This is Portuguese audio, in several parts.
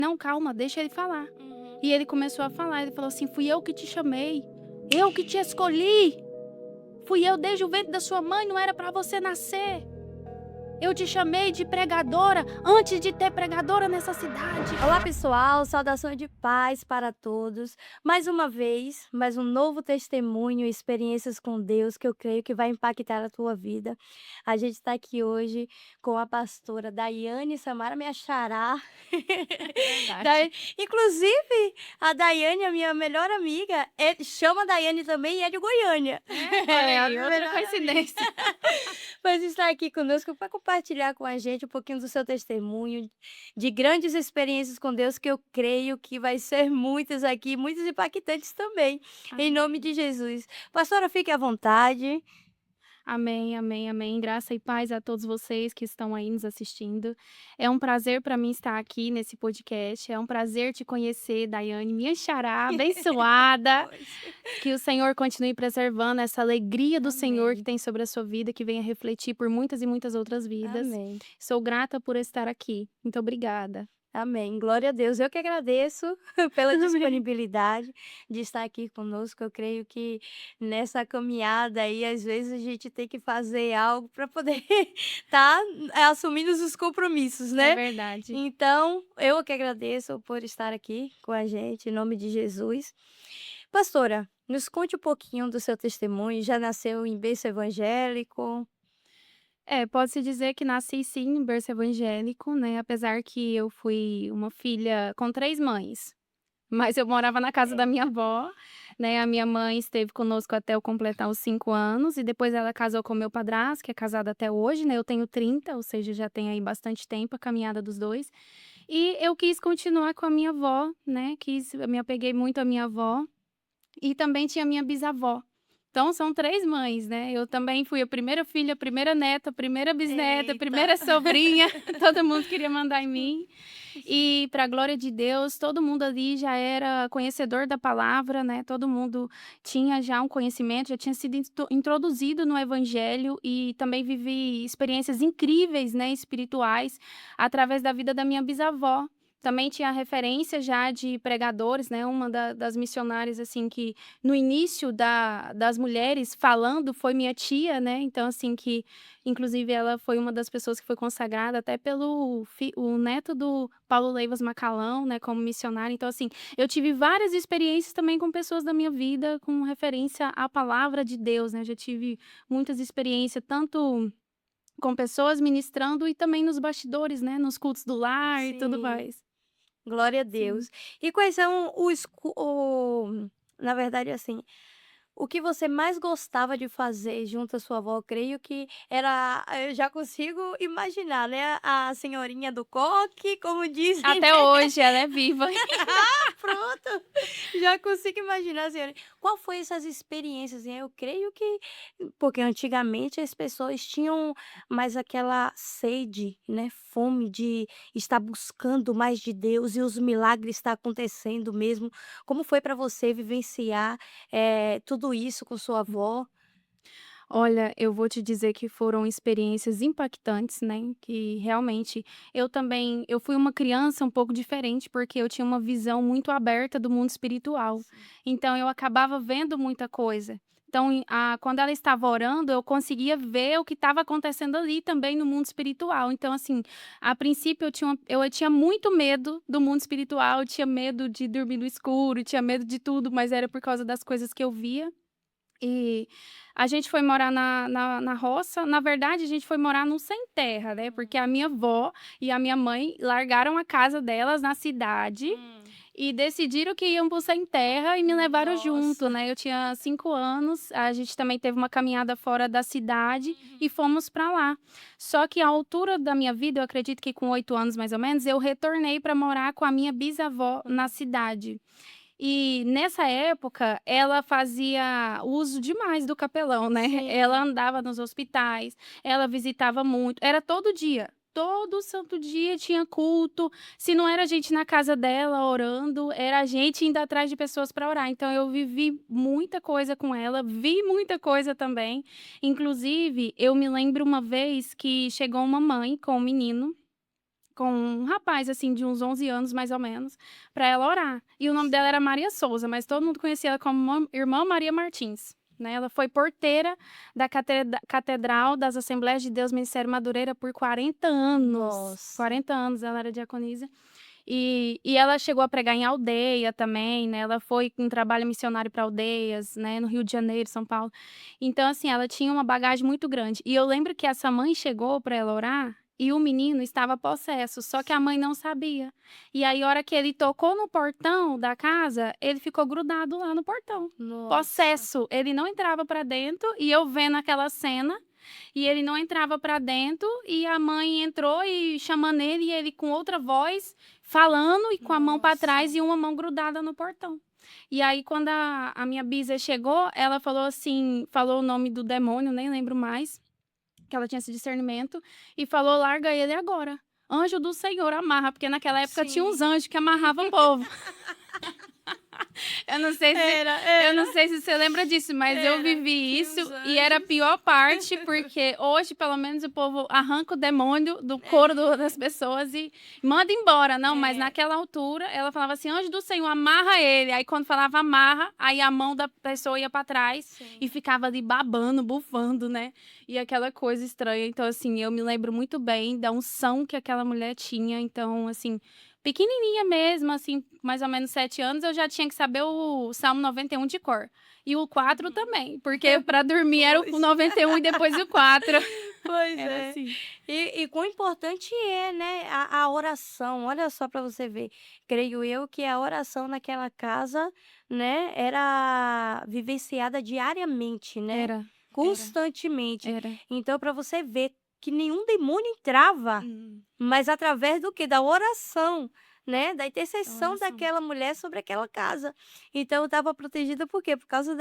não, calma, deixa ele falar. Uhum. E ele começou a falar, ele falou assim: "Fui eu que te chamei, eu que te escolhi, fui eu desde o ventre da sua mãe, não era para você nascer. Eu te chamei de pregadora antes de ter pregadora nessa cidade". Olá pessoal, saudações de paz para todos. Mais uma vez, mais um novo testemunho, experiências com Deus que eu creio que vai impactar a tua vida. A gente está aqui hoje com a pastora Daiane Samara, minha xará. Verdade. Dai- Inclusive, a Daiane, a minha melhor amiga, chama Daiane também e é de Goiânia. Olha É a aí, minha outra melhor amiga. coincidência. Mas está aqui conosco para compartilhar com a gente um pouquinho do seu testemunho, de grandes experiências com Deus, que eu creio que vai ser muitas aqui, muitas impactantes também, em nome Amém. de Jesus. Pastora, fique à vontade. Amém, amém, amém. Graça e paz a todos vocês que estão aí nos assistindo. É um prazer para mim estar aqui nesse podcast. É um prazer te conhecer, Daiane, minha xará, abençoada. Pois. Que o Senhor continue preservando essa alegria do Senhor que Amém. tem sobre a sua vida, que venha refletir por muitas e muitas outras vidas. Amém. Sou grata por estar aqui. Muito obrigada. Amém. Glória a Deus. Eu que agradeço pela Amém. disponibilidade de estar aqui conosco. Eu creio que nessa caminhada aí, às vezes, a gente tem que fazer algo para poder estar assumindo os compromissos, É né? verdade. Então, eu que agradeço por estar aqui com a gente, em nome de Jesus. Pastora, nos conte um pouquinho do seu testemunho. Já nasceu em berço evangélico? É, pode-se dizer que nasci sim em berço evangélico, né? Apesar que eu fui uma filha com 3 mães. Mas eu morava na casa da minha avó, né, a minha mãe esteve conosco até eu completar os 5 anos e depois ela casou com meu padrasto, que é casado até hoje, né, eu tenho 30, ou seja, já tem aí bastante tempo a caminhada dos 2. E eu quis continuar com a minha avó, né, eu me apeguei muito à minha avó, e também tinha minha bisavó. Então são 3 mães, né, eu também fui a primeira filha, a primeira neta, a primeira bisneta, a Eita. primeira sobrinha, todo mundo queria mandar em mim. E para a glória de Deus, todo mundo ali já era conhecedor da palavra, né, todo mundo tinha já um conhecimento, já tinha sido introduzido no evangelho e também vivi experiências incríveis, né, espirituais, através da vida da minha bisavó. Também tinha referência já de pregadores, né, uma das missionárias, assim, que no início das mulheres falando foi minha tia, né, então assim que inclusive ela foi uma das pessoas que foi consagrada até pelo o neto do Paulo Leivas Macalão, né, como missionário. Então, assim, eu tive várias experiências também com pessoas da minha vida com referência à palavra de Deus, né. Eu já tive muitas experiências tanto com pessoas ministrando e também nos bastidores, né, nos cultos do lar e tudo Sim, mais. glória a Sim. Deus. E quais são na verdade, assim, o que você mais gostava de fazer junto à sua avó? Eu creio que era, eu já consigo imaginar, né, a senhorinha do coque, como dizem, Até né. hoje ela é viva. Pronto, já consigo imaginar a senhora. Qual foi essas experiências, hein? Eu creio que porque antigamente as pessoas tinham mais aquela sede, né, fome de estar buscando mais de Deus e os milagres estar acontecendo mesmo. Como foi para você vivenciar, tudo isso com sua avó? Olha, eu vou te dizer que foram experiências impactantes, né, que realmente eu fui uma criança um pouco diferente, porque eu tinha uma visão muito aberta do mundo espiritual. Sim. Então eu acabava vendo muita coisa. Então, quando ela estava orando, eu conseguia ver o que estava acontecendo ali também no mundo espiritual. Então, assim, a princípio eu tinha muito medo do mundo espiritual, eu tinha medo de dormir no escuro, tinha medo de tudo, mas era por causa das coisas que eu via. E a gente foi morar na roça. Na verdade, a gente foi morar num sem terra, né, porque a minha avó e a minha mãe largaram a casa delas na cidade Hum. e decidiram que iam para o sem terra e me levaram junto, Nossa. né. Eu tinha 5 anos, a gente também teve uma caminhada fora da cidade e Uhum. fomos para lá. Só que à altura da minha vida, eu acredito que com 8 anos mais ou menos, eu retornei para morar com a minha bisavó na Hum. cidade. E nessa época, ela fazia uso demais do capelão, né. Ela Sim. andava nos hospitais, ela visitava muito, era todo dia, todo santo dia tinha culto. Se não era a gente na casa dela orando, era a gente indo atrás de pessoas para orar. Então eu vivi muita coisa com ela, vi muita coisa também. Inclusive, eu me lembro uma vez que chegou uma mãe com um menino com um rapaz, assim, de uns 11 anos, mais ou menos, para ela orar. E o nome dela era Maria Souza, mas todo mundo conhecia ela como Irmã Maria Martins. Né? Ela foi porteira da Catedral das Assembleias de Deus Ministério Madureira por 40 anos. Nossa. 40 anos ela era diaconisa. E ela chegou a pregar em aldeia também, né? Ela foi com um trabalho missionário para aldeias, né? No Rio de Janeiro, São Paulo. Então, assim, ela tinha uma bagagem muito grande. E eu lembro que essa mãe chegou para ela orar e o menino estava possesso, só que a mãe não sabia. E aí, a hora que ele tocou no portão da casa, ele ficou grudado lá no portão. Nossa. Possesso. Ele não entrava para dentro e eu vendo aquela cena. E ele não entrava para dentro e a mãe entrou e chamando ele e ele com outra voz falando e com a mão para trás e uma mão grudada no portão. E aí quando a minha bisa chegou, ela falou assim, falou o nome do demônio, nem lembro mais, que ela tinha esse discernimento e falou: larga ele agora. Anjo do Senhor amarra, porque naquela época tinha uns anjos que amarravam o povo. Eu não sei se eu não sei se você lembra disso, mas eu vivi isso e era a pior parte, porque hoje, pelo menos, o povo arranca o demônio do couro das pessoas e manda embora. Não, mas naquela altura, ela falava assim: anjo do Senhor, amarra ele. Aí, quando falava amarra, aí a mão da pessoa ia para trás e ficava ali babando, bufando, né? E aquela coisa estranha. Então, assim, eu me lembro muito bem da unção que aquela mulher tinha. Então, assim, pequenininha mesmo, assim, mais ou menos 7 anos, eu já tinha que saber o Salmo 91 de cor. E o 4 também, porque para dormir era o 91 e depois o 4. Pois Era é. assim. E quão importante é, né, a oração. Olha só para você ver. Creio eu que a oração naquela casa, né, era vivenciada diariamente, né? Era. Constantemente. Era. Então, para você ver que nenhum demônio entrava, mas através do quê? Da oração, né? Da intercessão oração. daquela mulher sobre aquela casa. Então, estava protegida por quê? Por causa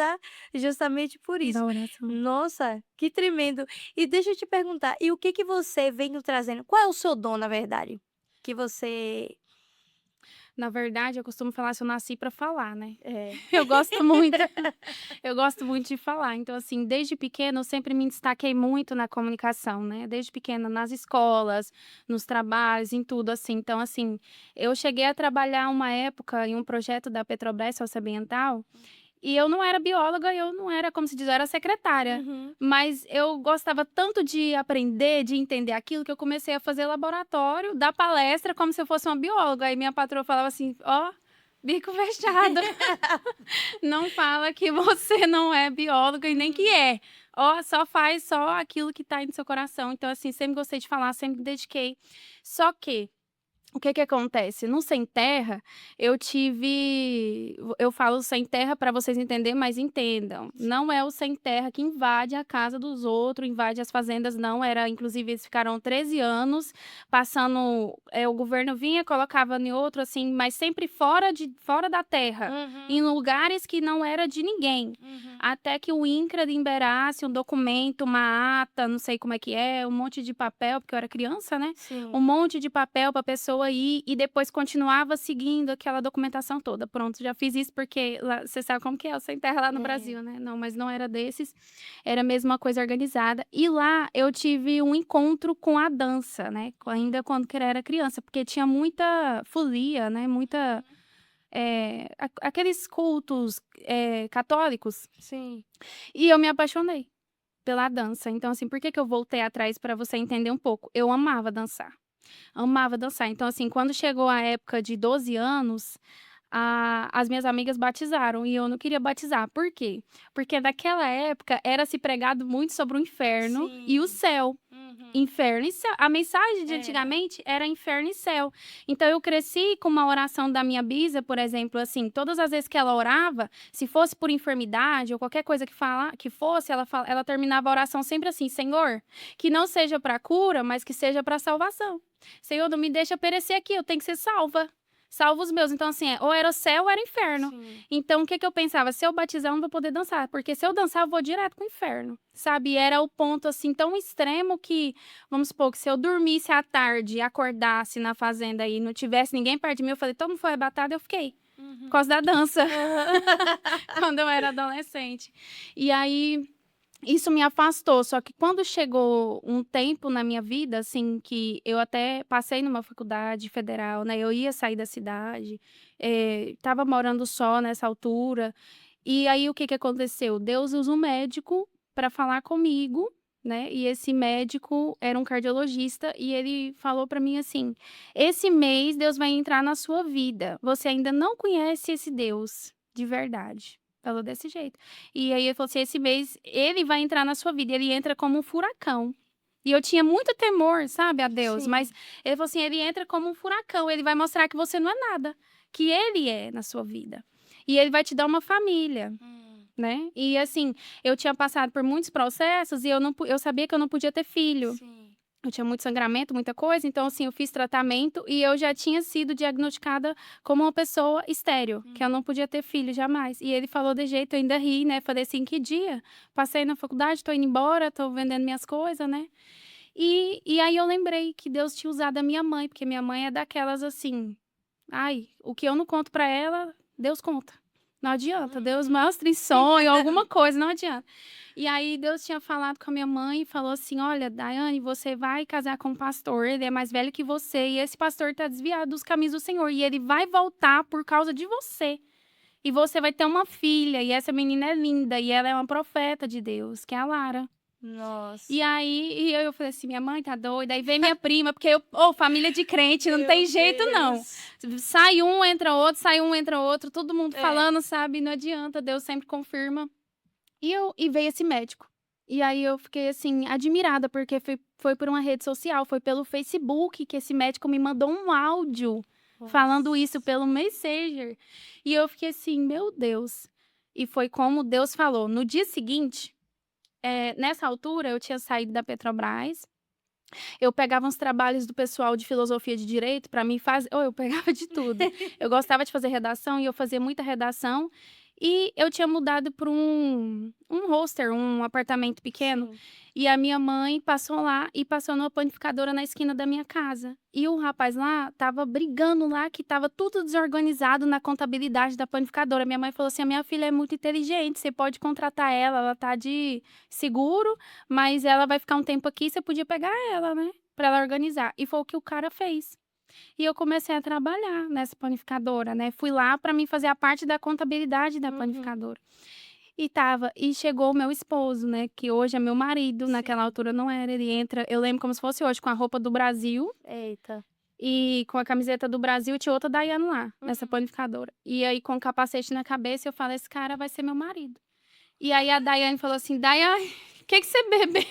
justamente por isso. Da oração. Nossa, que tremendo. E deixa eu te perguntar, e o que que você veio trazendo? Qual é o seu dom, na verdade? Que você Na verdade, eu costumo falar se eu nasci para falar, né? é. Eu gosto muito. Eu gosto muito de falar. Então, assim, desde pequena eu sempre me destaquei muito na comunicação, né? Desde pequena nas escolas, nos trabalhos, em tudo, assim. Então, assim, eu cheguei a trabalhar uma época em um projeto da Petrobras Socioambiental e eu não era bióloga, eu não era, como se diz, eu era secretária. Uhum. Mas eu gostava tanto de aprender, de entender aquilo, que eu comecei a fazer laboratório, dar palestra como se eu fosse uma bióloga. Aí minha patroa falava assim: ó, bico fechado. Não fala que você não é bióloga e nem que é. Ó, só faz só aquilo que tá aí no seu coração. Então, assim, sempre gostei de falar, sempre me dediquei. Só que o que que acontece? No Sem Terra, eu falo Sem Terra para vocês entenderem, mas entendam. Não é o Sem Terra que invade a casa dos outros, invade as fazendas, não. Era, inclusive, eles ficaram 13 anos passando. O governo vinha, colocava em outro, assim, mas sempre fora da terra, em lugares que não era de ninguém. Até que o INCRA liberasse um documento, uma ata, não sei como é que é, um monte de papel, porque eu era criança, né? Sim. Um monte de papel para a pessoa ir e depois continuava seguindo aquela documentação toda. Pronto, já fiz isso porque lá, você sabe como que é o Sem Terra lá no Brasil, né? Não, mas não era desses, era mesmo uma coisa organizada. E lá eu tive um encontro com a dança, né? Ainda quando eu era criança, porque tinha muita folia, né? Muita aqueles cultos católicos. Sim. E eu me apaixonei pela dança. Então, assim, por que que eu voltei atrás para você entender um pouco? Eu amava dançar. Amava dançar. Então, assim, quando chegou a época de 12 anos, as minhas amigas batizaram e eu não queria batizar. Por quê? Porque naquela época era se pregado muito sobre o inferno e o céu. Inferno e céu. A mensagem de antigamente era inferno e céu. Então eu cresci com uma oração da minha bisa, por exemplo, assim, todas as vezes que ela orava, se fosse por enfermidade ou qualquer coisa que fosse, ela terminava a oração sempre assim: Senhor, que não seja para cura, mas que seja para salvação. Senhor, não me deixa perecer aqui, eu tenho que ser salva. Salva os meus. Então, assim, ou era o céu ou era o inferno. Sim. Então, o que que eu pensava? Se eu batizar, eu não vou poder dançar. Porque se eu dançar, eu vou direto pro inferno. Sabe? E era o ponto, assim, tão extremo que, vamos supor, que se eu dormisse à tarde e acordasse na fazenda e não tivesse ninguém perto de mim, eu falei, todo mundo foi arrebatado, eu fiquei. Por causa da dança. Quando eu era adolescente. E aí, isso me afastou, só que quando chegou um tempo na minha vida, assim, que eu até passei numa faculdade federal, né, eu ia sair da cidade, estava morando só nessa altura, e aí o que que aconteceu? Deus usa um médico para falar comigo, né, e esse médico era um cardiologista e ele falou para mim assim: "Esse mês Deus vai entrar na sua vida, você ainda não conhece esse Deus de verdade". Falou desse jeito. E aí ele falou assim: "Esse mês ele vai entrar na sua vida, ele entra como um furacão". E eu tinha muito temor, sabe, a Deus, mas Sim. ele falou assim: "Ele entra como um furacão, ele vai mostrar que você não é nada, que ele é na sua vida. E ele vai te dar uma família", né. E assim, eu tinha passado por muitos processos e eu sabia que eu não podia ter filho. Sim. Eu tinha muito sangramento, muita coisa, então assim, eu fiz tratamento e eu já tinha sido diagnosticada como uma pessoa estéril, que eu não podia ter filho jamais. E ele falou de jeito, eu ainda ri, né, falei assim: "Que dia? Passei na faculdade, tô indo embora, tô vendendo minhas coisas, né". E aí eu lembrei que Deus tinha usado a minha mãe, porque minha mãe é daquelas assim, ai, o que eu não conto pra ela, Deus conta. Não adianta, Deus mostra em sonho, alguma coisa, não adianta. E aí Deus tinha falado com a minha mãe e falou assim: "Olha, Daiane, você vai casar com um pastor, ele é mais velho que você e esse pastor tá desviado dos caminhos do Senhor e ele vai voltar por causa de você. E você vai ter uma filha e essa menina é linda e ela é uma profeta de Deus, que é a Lara". E Nossa. aí eu falei assim: "Minha mãe tá doida", aí veio minha prima, porque família de crente não Meu tem jeito não. Deus. Sai um, entra outro, sai um, entra outro, todo mundo É. falando, sabe, não adianta, Deus sempre confirma. E veio esse médico. E aí eu fiquei, assim, admirada, porque foi por uma rede social, foi pelo Facebook que esse médico me mandou um áudio falando isso Nossa. pelo Messenger. E eu fiquei assim: "Meu Deus". E foi como Deus falou. No dia seguinte, nessa altura eu tinha saído da Petrobras, eu pegava uns trabalhos do pessoal de filosofia de direito para mim fazer, eu pegava de tudo. Eu gostava de fazer redação e eu fazia muita redação, e eu tinha mudado para um hostel, um apartamento pequeno, Sim. e a minha mãe passou lá e passou numa panificadora na esquina da minha casa. E o rapaz lá estava brigando lá que estava tudo desorganizado na contabilidade da panificadora. Minha mãe falou assim: "A minha filha é muito inteligente, você pode contratar ela, ela tá de seguro, mas ela vai ficar um tempo aqui, você podia pegar ela, né, pra ela organizar". E foi o que o cara fez. E eu comecei a trabalhar nessa panificadora, né, fui lá pra mim fazer a parte da contabilidade da Uhum. panificadora. E chegou o meu esposo, né, que hoje é meu marido, naquela Sim. altura não era, ele entra, eu lembro como se fosse hoje, com a roupa do Brasil Eita. e com a camiseta do Brasil, tinha outra Daiane lá, nessa Uhum. panificadora. E aí com o capacete na cabeça eu falei: "Esse cara vai ser meu marido". E aí a Daiane falou assim: "Daiane, que você bebeu?"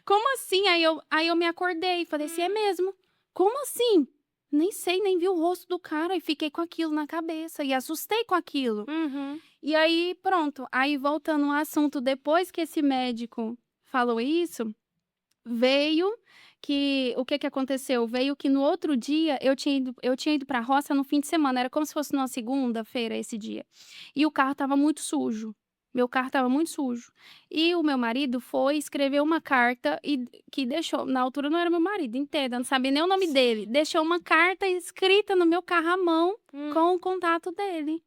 "Como assim?" Aí eu me acordei e falei assim: "É Hum. mesmo? Como assim?" Nem sei, nem vi o rosto do cara e fiquei com aquilo na cabeça e assustei com aquilo. Uhum. E aí pronto, aí voltando ao assunto, depois que esse médico falou isso, veio que o que que aconteceu? Veio que no outro dia eu tinha ido pra roça no fim de semana, era como se fosse numa segunda-feira esse dia, e o carro estava muito sujo, meu carro estava muito sujo. E o meu marido foi escrever uma carta e que deixou, na altura não era meu marido, entenda, eu não sabia nem o nome dele, Sim. deixou uma carta escrita no meu carro à mão Hum. com o contato dele.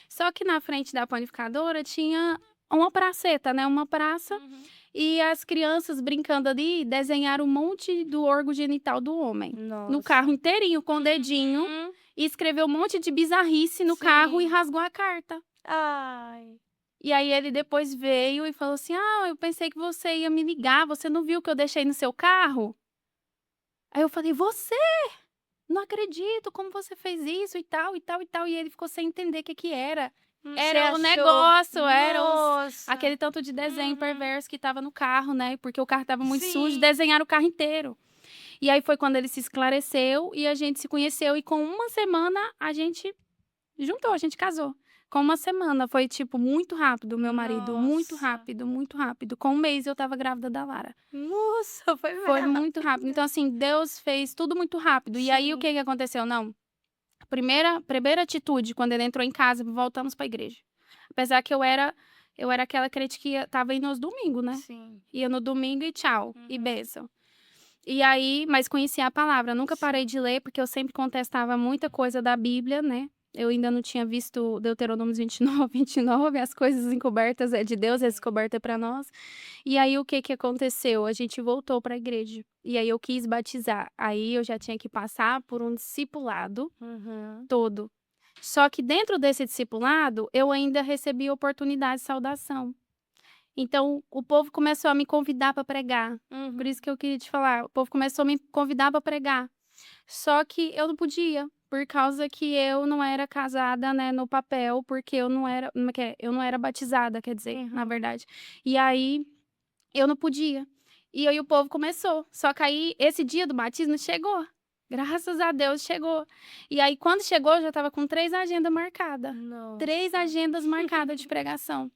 Só que na frente da panificadora tinha uma praceta, né, uma praça, Uhum. e as crianças brincando ali desenharam um monte do órgão genital do homem, no carro Nossa. inteirinho com o dedinho, Uhum. e escreveu um monte de bizarrice no carro e Sim. rasgou a carta. Ai. E aí ele depois veio e falou assim: "Ah, eu pensei que você ia me ligar, você não viu o que eu deixei no seu carro?" Aí eu falei: "Você? Não acredito, como você fez isso?" E tal, e tal, e tal, e ele ficou sem entender o que que era. Você Era o achou negócio, era nossa. aquele tanto de desenho Uhum. perverso que estava no carro, né, porque o carro estava muito sujo, Sim. desenharam o carro inteiro. E aí foi quando ele se esclareceu e a gente se conheceu e com uma semana a gente juntou, a gente casou. Com uma semana, foi tipo muito rápido, meu marido, muito Nossa. rápido, muito rápido. Com um mês eu estava grávida da Lara. Nossa, foi Foi muito rápido. rápido. Então assim, Deus fez tudo muito rápido. E aí o Sim. que que aconteceu? Não, a primeira atitude quando ele entrou em casa, voltamos pra igreja. Apesar que eu era aquela crente que estava indo aos domingos, né. Sim. Ia no domingo e tchau, e Uhum. bênção. E aí mas conhecia a palavra, nunca parei Sim. de ler, porque eu sempre contestava muita coisa da Bíblia, né. Eu ainda não tinha visto Deuteronômios 29, as coisas encobertas é de Deus, as descobertas é para nós. E aí o que que aconteceu? A gente voltou para a igreja, e aí eu quis batizar, aí eu já tinha que passar por um discipulado Uhum. todo. Só que dentro desse discipulado, eu ainda recebi oportunidade de saudação. Então, o povo começou a me convidar para pregar. Por Uhum. isso que eu queria te falar, o povo começou a me convidar para pregar. Só que eu não podia, por causa que eu não era casada, né, no papel, porque eu não era, como é que é? Eu não era batizada, quer dizer, na Uhum. verdade. E aí eu não podia. E aí o povo começou. Só que aí esse dia do batismo chegou. Graças a Deus chegou. E aí quando chegou, eu já estava com 3 agendas marcadas. 3 Nossa. agendas marcadas de pregação.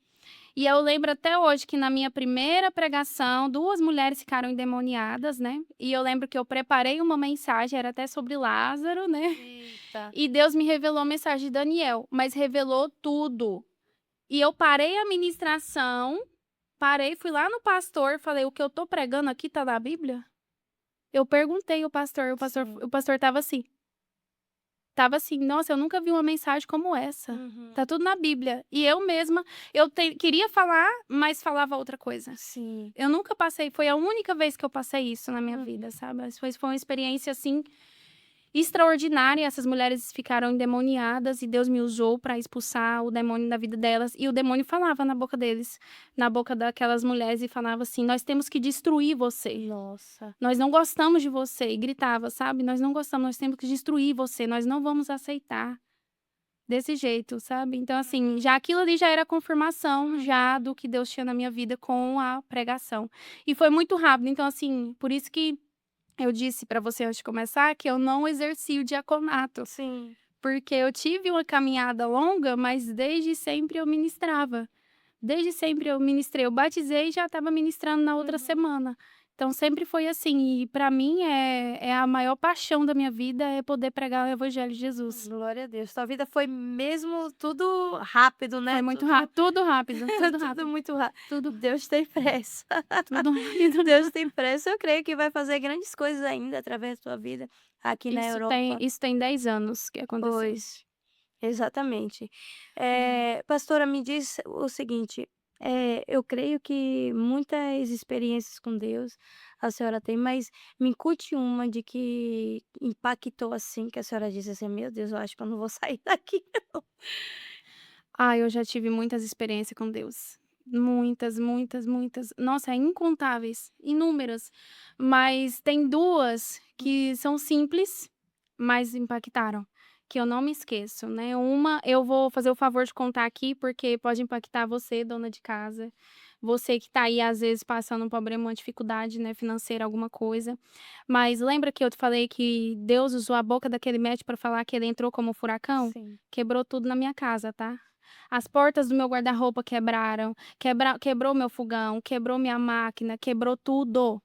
E eu lembro até hoje que na minha primeira pregação, 2 mulheres ficaram endemoniadas, né. E eu lembro que eu preparei uma mensagem, era até sobre Lázaro, né. Eita. E Deus me revelou a mensagem de Daniel, mas revelou tudo. E eu parei a ministração, parei, fui lá no pastor, falei: "O que eu tô pregando aqui tá na Bíblia?" Eu perguntei ao pastor, Sim. o pastor estava assim: "Nossa, eu nunca vi uma mensagem como essa. Uhum. Tá tudo na Bíblia". E eu mesma, queria falar, mas falava outra coisa. Sim. Eu nunca passei, foi a única vez que eu passei isso na minha Uhum. vida, sabe. Mas foi uma experiência, assim, extraordinária. Essas mulheres ficaram endemoniadas e Deus me usou para expulsar o demônio da vida delas, e o demônio falava na boca deles, na boca daquelas mulheres, e falava assim: "Nós temos que destruir você. Nossa. Nós não gostamos de você", e gritava, sabe. "Nós não gostamos, nós temos que destruir você, nós não vamos aceitar". Desse jeito, sabe. Então, assim, já aquilo ali já era confirmação já do que Deus tinha na minha vida com a pregação. E foi muito rápido, então, assim, por isso que eu disse pra você antes de começar que eu não exerci o diaconato, Sim. porque eu tive uma caminhada longa, mas desde sempre eu ministrava. Desde sempre eu ministrei, eu batizei e já estava ministrando na outra Uhum. semana. Então sempre foi assim, e para mim é a maior paixão da minha vida é poder pregar o evangelho de Jesus. Glória a Deus. Tua vida foi mesmo tudo rápido, Foi né, muito tudo rápido, tudo rápido, tudo tudo rápido, muito rápido. tudo Deus tem pressa. tudo rápido. Deus tem pressa. Eu creio que vai fazer grandes coisas ainda através da tua vida aqui na Europa. Isso tem 10 anos que aconteceu. Pois, exatamente. Hum. Pastora, me diz o seguinte, eu creio que muitas experiências com Deus a senhora tem, mas me conte uma de que impactou, assim, que a senhora disse assim: "Meu Deus, eu acho que eu não vou sair daqui". Ah, eu já tive muitas experiências com Deus. Muitas, muitas, muitas. Nossa, incontáveis, inúmeras. Mas tem 2 que são simples, mas impactaram, que eu não me esqueço, né. Uma eu vou fazer o favor de contar aqui, porque pode impactar você, dona de casa, você que tá aí, às vezes, passando um problema, uma dificuldade, né, financeira, alguma coisa. Mas lembra que eu te falei que Deus usou a boca daquele médico para falar que ele entrou como um furacão? Sim. Quebrou tudo na minha casa, tá. As portas do meu guarda-roupa quebraram, quebrou meu fogão, quebrou minha máquina, quebrou tudo.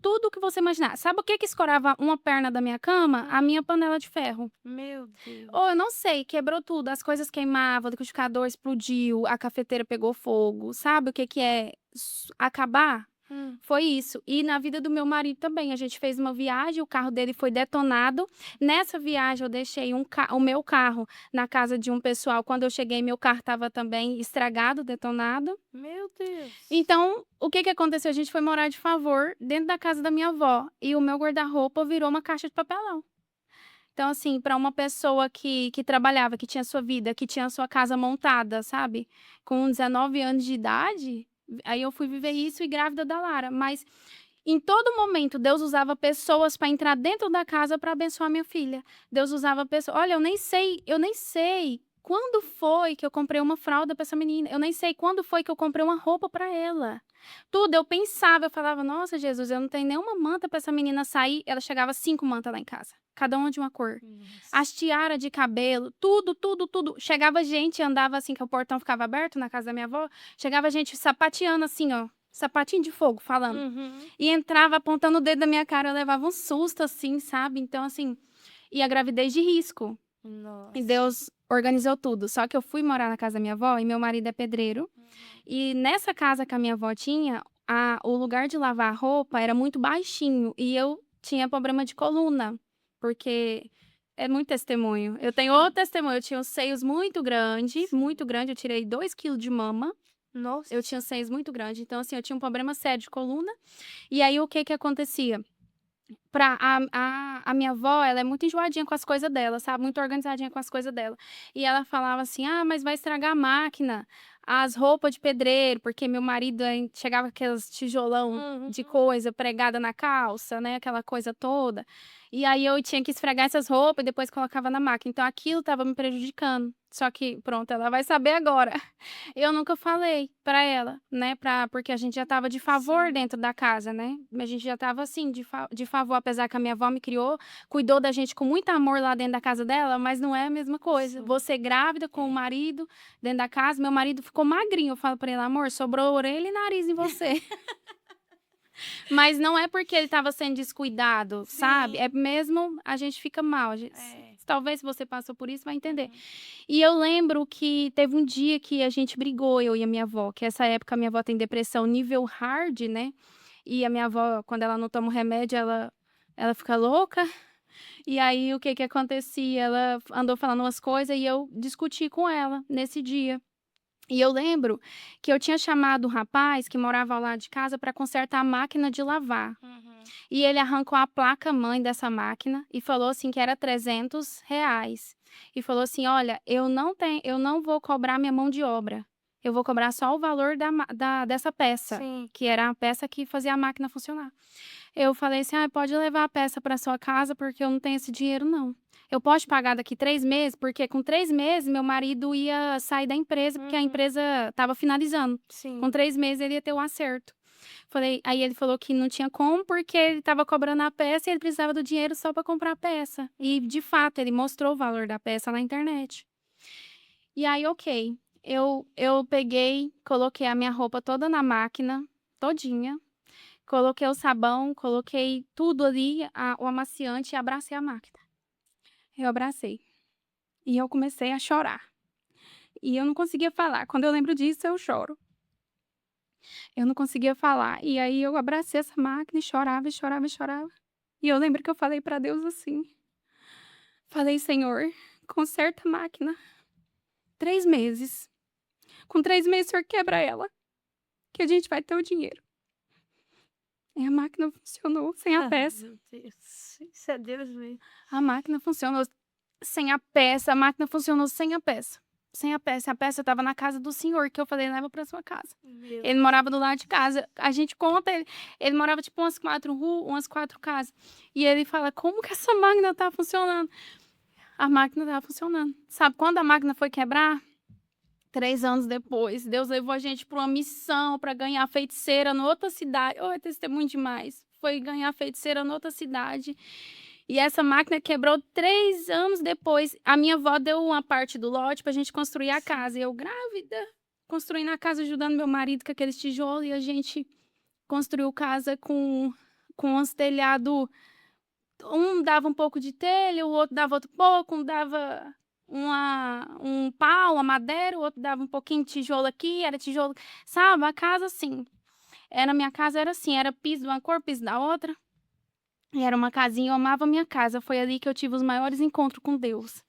Tudo que você imaginar. Sabe o que que escorava uma perna da minha cama? A minha panela de ferro. Meu Ou eu Deus. não sei, quebrou tudo, as coisas queimavam, o liquidificador explodiu, a cafeteira pegou fogo. Sabe o que que é acabar? Hum. Foi isso. E na vida do meu marido também, a gente fez uma viagem, o carro dele foi detonado. Nessa viagem eu deixei o meu carro na casa de um pessoal, quando eu cheguei meu carro estava também estragado, detonado. Meu Deus. Então, o que que aconteceu? A gente foi morar de favor dentro da casa da minha avó, e o meu guarda-roupa virou uma caixa de papelão. Então, assim, para uma pessoa que trabalhava, que tinha sua vida, que tinha sua casa montada, sabe, com 19 anos de idade, aí eu fui viver isso e grávida da Lara. Mas em todo momento Deus usava pessoas para entrar dentro da casa para abençoar minha filha. Deus usava pessoas, olha, eu nem sei quando foi que eu comprei uma fralda para essa menina, eu nem sei quando foi que eu comprei uma roupa para ela. Tudo, eu pensava, eu falava: "Nossa, Jesus, eu não tenho nenhuma manta para essa menina sair", ela chegava 5 mantas lá em casa, cada uma de uma cor. Nossa. As tiara de cabelo, tudo, tudo, tudo. Chegava gente, andava assim, que o portão ficava aberto na casa da minha avó, chegava gente sapateando assim, ó, sapatinho de fogo, falando. Uhum. E entrava apontando o dedo na minha cara, eu levava um susto, assim, sabe. Então, assim, e a gravidez de risco. E Nossa. Deus organizou tudo. Só que eu fui morar na casa da minha avó e meu marido é pedreiro. E nessa casa que a minha avó tinha, o lugar de lavar a roupa era muito baixinho e eu tinha problema de coluna, porque É muito testemunho. Eu tenho outro testemunho, eu tinha os seios muito grande, eu tirei 2 quilos de mama, Nossa. eu tinha os seios muito grande, então assim, eu tinha um problema sério de coluna, e aí o que que acontecia? Pra a minha avó, ela é muito enjoadinha com as coisas dela, sabe, muito organizadinha com as coisas dela. E ela falava assim: "Ah, mas vai estragar a máquina, as roupas de pedreiro", porque meu marido chegava com aqueles tijolão Uhum. de coisa pregada na calça, né, aquela coisa toda. E aí eu tinha que esfregar essas roupas e depois colocava na máquina, então aquilo estava me prejudicando. Só que pronto, ela vai saber agora. Eu nunca falei pra ela, né, porque a gente já estava de favor Sim. dentro da casa, né, a gente já estava assim de favor, apesar que a minha avó me criou, cuidou da gente com muito amor lá dentro da casa dela, mas não é a mesma coisa. Sim. Você grávida com o marido dentro da casa, meu marido ficou magrinho, eu falo pra ele: "Amor, sobrou orelha e nariz em você". Mas não é porque ele estava sendo descuidado, sabe, é Sim. mesmo a gente fica mal, a gente É. talvez se você passou por isso vai entender. Uhum. E eu lembro que teve um dia que a gente brigou, eu e a minha avó, que essa época a minha avó tem depressão nível hard, né, e a minha avó, quando ela não toma o remédio, ela fica louca, e aí o que que acontecia, ela andou falando umas coisas e eu discuti com ela nesse dia. E eu lembro que eu tinha chamado um rapaz que morava ao lado de casa para consertar a máquina de lavar. Uhum. E ele arrancou a placa-mãe dessa máquina e falou assim que era R$ 300. E falou assim: "Olha, eu não vou cobrar minha mão de obra, eu vou cobrar só o valor dessa peça", Sim. que era a peça que fazia a máquina funcionar. Eu falei assim: "Ah, pode levar a peça para sua casa, porque eu não tenho esse dinheiro não. Eu posso pagar daqui 3 meses?", porque com 3 meses meu marido ia sair da empresa, porque a Uhum. empresa estava finalizando. Com Sim. 3 meses ele ia ter o acerto. Falei aí ele falou que não tinha como, porque ele estava cobrando a peça e ele precisava do dinheiro só para comprar a peça. E, de fato, ele mostrou o valor da peça na internet. E aí, ok, eu peguei, coloquei a minha roupa toda na máquina, todinha, coloquei o sabão, coloquei tudo ali, o amaciante e abracei a máquina. Eu abracei. E eu comecei a chorar. E eu não conseguia falar. Quando eu lembro disso, eu choro. Eu não conseguia falar. E aí eu abracei essa máquina e chorava, e chorava, e chorava. E eu lembro que eu falei para Deus assim, falei: "Senhor, conserta a máquina, 3 meses. Com 3 meses o senhor quebra ela, que a gente vai ter o dinheiro". E a máquina funcionou sem a Ah, peça. meu Deus. Isso é Deus mesmo. A máquina funcionou sem a peça, a máquina funcionou sem a peça. Sem a peça estava na casa do senhor, que eu falei: "Leva para sua casa". Meu Ele morava do lado de casa, a gente conta, ele morava tipo umas 4 casas. E ele fala: "Como que essa máquina tá funcionando?". A máquina estava funcionando. Sabe quando a máquina foi quebrar? 3 anos depois, Deus levou a gente para uma missão para ganhar feiticeira noutra cidade. Oh, é testemunho demais. Foi ganhar feiticeira noutra cidade. E essa máquina quebrou 3 anos depois. A minha avó deu uma parte do lote pra gente construir a Sim. casa. E eu grávida, construindo a casa, ajudando meu marido com aqueles tijolos. E a gente construiu casa com uns telhado. Um dava um pouco de telha, o outro dava outro pouco, um dava um pau, uma madeira, o outro dava um pouquinho de tijolo aqui, era tijolo, sabe, a casa assim, minha casa era assim, era piso de uma cor, piso da outra, e era uma casinha, eu amava a minha casa, foi ali que eu tive os maiores encontros com Deus.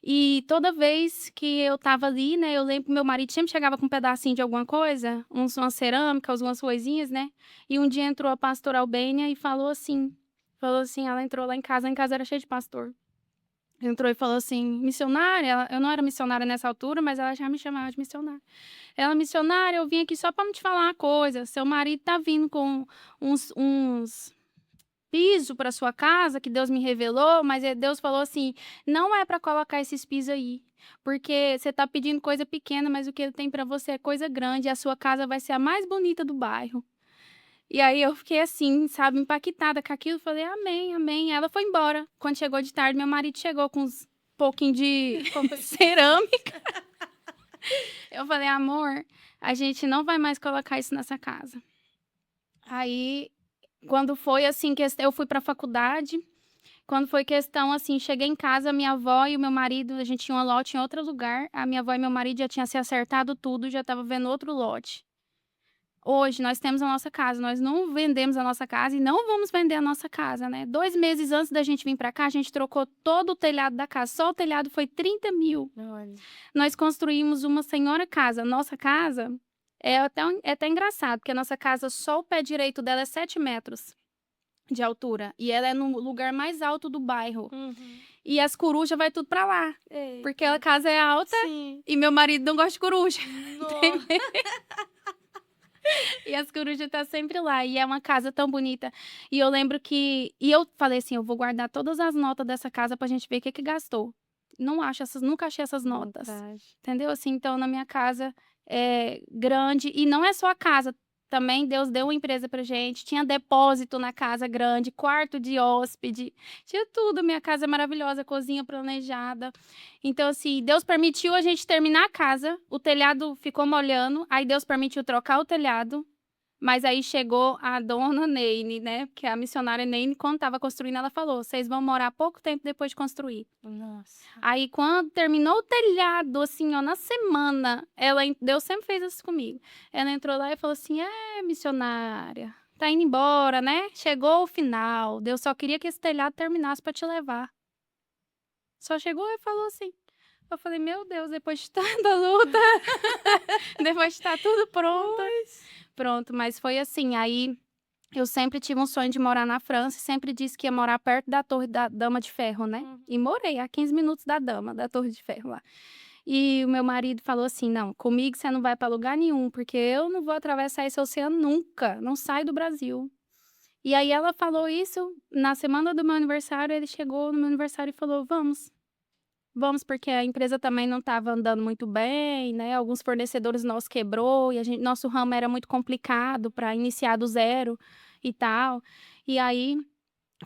E toda vez que eu estava ali, né, eu lembro que meu marido sempre chegava com um pedacinho de alguma coisa, uma cerâmica, umas coisinhas, né, e um dia entrou a pastora Albênia e falou assim, ela entrou lá em casa era cheio de pastor. Entrou e falou assim: "Missionária", eu não era missionária nessa altura, mas ela já me chamava de missionária. Ela: "Missionária, eu vim aqui só para me te falar uma coisa, seu marido tá vindo com uns piso para sua casa que Deus me revelou, mas Deus falou assim: "Não é para colocar esses pisos aí, porque você tá pedindo coisa pequena, mas o que ele tem para você é coisa grande e a sua casa vai ser a mais bonita do bairro". E aí eu fiquei assim, sabe, impactada com aquilo, falei: "Amém, amém". Ela foi embora. Quando chegou de tarde, meu marido chegou com uns pouquinho de cerâmica. Eu falei: "Amor, a gente não vai mais colocar isso nessa casa". Aí, quando foi assim, eu fui pra faculdade, quando foi questão, assim, cheguei em casa, minha avó e o meu marido, a gente tinha uma lote em outro lugar, a minha avó e meu marido já tinham se acertado tudo, já estava vendo outro lote. Hoje nós temos a nossa casa, nós não vendemos a nossa casa e não vamos vender a nossa casa, né? 2 meses antes da gente vir para cá, a gente trocou todo o telhado da casa. Só o telhado foi 30.000. Olha. Nós construímos uma senhora casa. Nossa casa é até engraçado, porque a nossa casa, só o pé direito dela é 7 metros de altura. E ela é no lugar mais alto do bairro. Uhum. E as corujas vai tudo para lá. Porque a Eita. casa é alta Sim. e meu marido não gosta de coruja. Nossa. E as corujas tá sempre lá. E é uma casa tão bonita. E eu lembro que... E eu falei assim, eu vou guardar todas as notas dessa casa pra gente ver o que gastou. Nunca achei essas notas. Vontade. Entendeu? Assim, então na minha casa é grande. E não é só a casa. Também Deus deu uma empresa pra gente. Tinha depósito na casa grande, quarto de hóspede. Tinha tudo. Minha casa é maravilhosa, cozinha planejada. Então, assim, Deus permitiu a gente terminar a casa. O telhado ficou molhando. Aí Deus permitiu trocar o telhado. Mas aí chegou a dona Neine, né? Que é a missionária Neine, quando estava construindo, ela falou: vocês vão morar pouco tempo depois de construir. Nossa. Aí, quando terminou o telhado, assim, ó, na semana, Deus sempre fez isso comigo. Ela entrou lá e falou assim: missionária, tá indo embora, né? Chegou o final. Deus só queria que esse telhado terminasse para te levar. Só chegou e falou assim. Eu falei: meu Deus, depois de tanta luta, depois de estar tudo pronto, mas foi assim. Aí eu sempre tive um sonho de morar na França e sempre disse que ia morar perto da Torre da Dama de Ferro, né? E morei a 15 minutos da Torre de Ferro lá. E o meu marido falou assim: não, comigo você não vai para lugar nenhum, porque eu não vou atravessar esse oceano nunca, não saio do Brasil. E aí ela falou isso, na semana do meu aniversário, ele chegou no meu aniversário e falou: vamos, porque a empresa também não estava andando muito bem, né? Alguns fornecedores nossos quebrou e nosso ramo era muito complicado para iniciar do zero e tal. E aí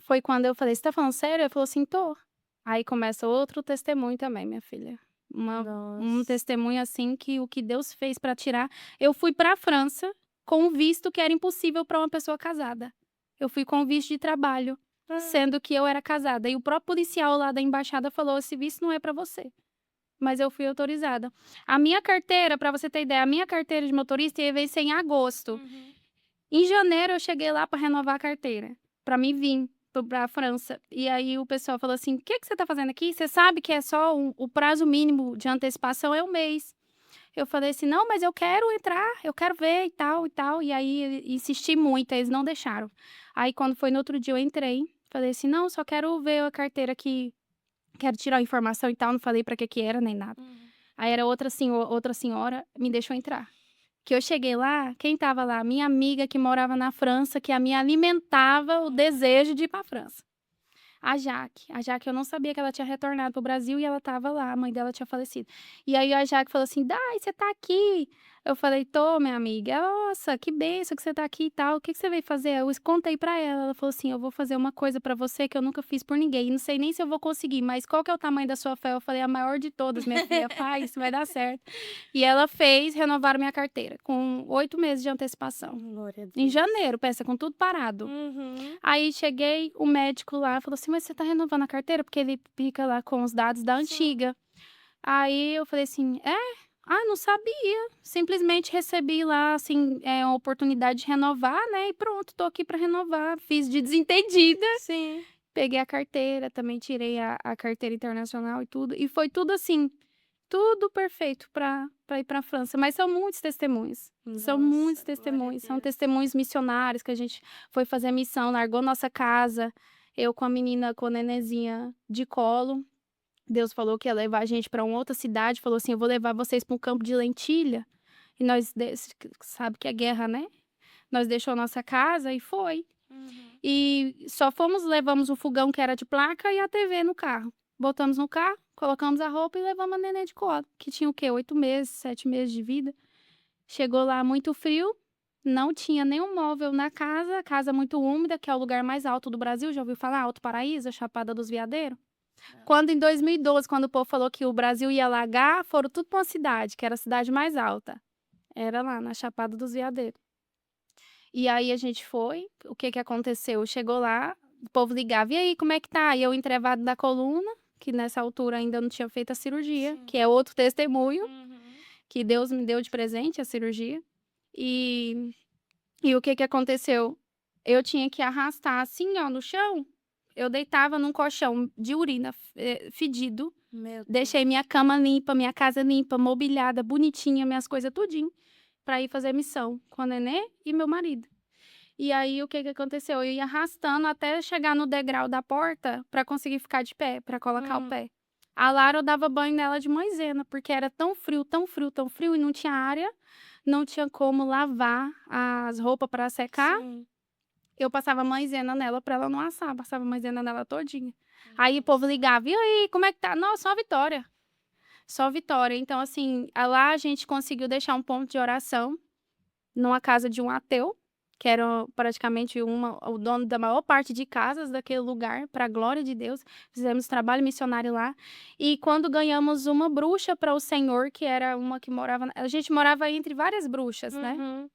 foi quando eu falei: você tá falando sério? Ele falou assim: tô. Aí começa outro testemunho também, minha filha. Um Nossa. testemunho assim que o que Deus fez para tirar. Eu fui para a França com um visto que era impossível para uma pessoa casada. Eu fui com visto de trabalho, sendo que eu era casada. E o próprio policial lá da embaixada falou: esse visto não é para você. Mas eu fui autorizada. A minha carteira, para você ter ideia, a minha carteira de motorista ia vencer em agosto. Em janeiro eu cheguei lá para renovar a carteira, para mim vir para a França. E aí o pessoal falou assim: o que você está fazendo aqui? Você sabe que é só o prazo mínimo de antecipação é um mês. Eu falei assim: não, mas eu quero entrar, eu quero ver e tal e tal. E aí insisti muito, eles não deixaram. Aí quando foi no outro dia eu entrei, falei assim: não, só quero ver a carteira aqui, quero tirar a informação e tal. Não falei para que era nem nada. Aí era outra senhora me deixou entrar. Que eu cheguei lá, quem estava lá? Minha amiga que morava na França, que a me alimentava o desejo de ir para a França. A Jaque, eu não sabia que ela tinha retornado para o Brasil e ela estava lá, a mãe dela tinha falecido. E aí a Jaque falou assim: Dai, você tá aqui? Eu falei: tô, minha amiga. Nossa, que benção que você tá aqui e tal. O que você veio fazer? Eu contei para ela. Ela falou assim: eu vou fazer uma coisa para você que eu nunca fiz por ninguém. Não sei nem se eu vou conseguir, mas qual que é o tamanho da sua fé? Eu falei: a maior de todas, minha filha. Faz, vai dar certo. E ela fez, renovaram minha carteira, com 8 meses de antecipação. Glória a Deus. Em janeiro, pensa, com tudo parado. Aí cheguei, o médico lá falou assim: mas você tá renovando a carteira? Porque ele fica lá com os dados da antiga. Aí eu falei assim: não sabia. Simplesmente recebi lá, assim, uma oportunidade de renovar, né? E pronto, tô aqui pra renovar. Fiz de desentendida. Sim. Peguei a carteira, também tirei a carteira internacional e tudo. E foi tudo assim, tudo perfeito pra ir pra França. Mas são muitos testemunhos. São Nossa, muitos glória a testemunhos. São Deus. testemunhos missionários que a gente foi fazer missão, largou nossa casa. Eu com a menina, com a nenezinha de colo. Deus falou que ia levar a gente para uma outra cidade. Falou assim: eu vou levar vocês para um campo de lentilha. E nós, sabe que é guerra, né? Nós deixou nossa casa e foi. E só levamos o fogão que era de placa e a TV no carro. Botamos no carro, colocamos a roupa e levamos a neném de colo, que tinha o quê? 8 meses, 7 meses de vida. Chegou lá muito frio, não tinha nenhum móvel na casa, casa muito úmida, que é o lugar mais alto do Brasil. Já ouviu falar? Alto Paraíso, Chapada dos Veadeiros? Quando em 2012, quando o povo falou que o Brasil ia alagar, foram tudo para uma cidade, que era a cidade mais alta. Era lá, na Chapada dos Veadeiros. E aí a gente foi, o que que aconteceu? Chegou lá, o povo ligava: e aí, como é que tá? E eu entrevado da coluna, que nessa altura ainda não tinha feito a cirurgia, que é outro testemunho, que Deus me deu de presente, a cirurgia. E E o que que aconteceu? Eu tinha que arrastar assim, ó, no chão. Eu deitava num colchão de urina fedido. Meu Deixei Deus. minha cama limpa, minha casa limpa, mobiliada, bonitinha, minhas coisas tudinho, pra ir fazer missão com a nenê e meu marido. E aí, o que que aconteceu? Eu ia arrastando até chegar no degrau da porta pra conseguir ficar de pé, pra colocar o Hum, pé. A Lara, eu dava banho nela de maisena, porque era tão frio, tão frio, tão frio, e não tinha área, não tinha como lavar as roupas para secar. sim. Eu passava maisena nela pra ela não assar, passava maisena nela todinha. Aí o povo Nossa. ligava: "E aí, como é que tá?" "Nossa, só vitória, só vitória". Então, assim, lá a gente conseguiu deixar um ponto de oração numa casa de um ateu, que era praticamente o dono da maior parte de casas daquele lugar, para a glória de Deus. Fizemos trabalho missionário lá. E quando ganhamos uma bruxa para o Senhor, que era uma que morava a gente morava entre várias bruxas, né. Uhum.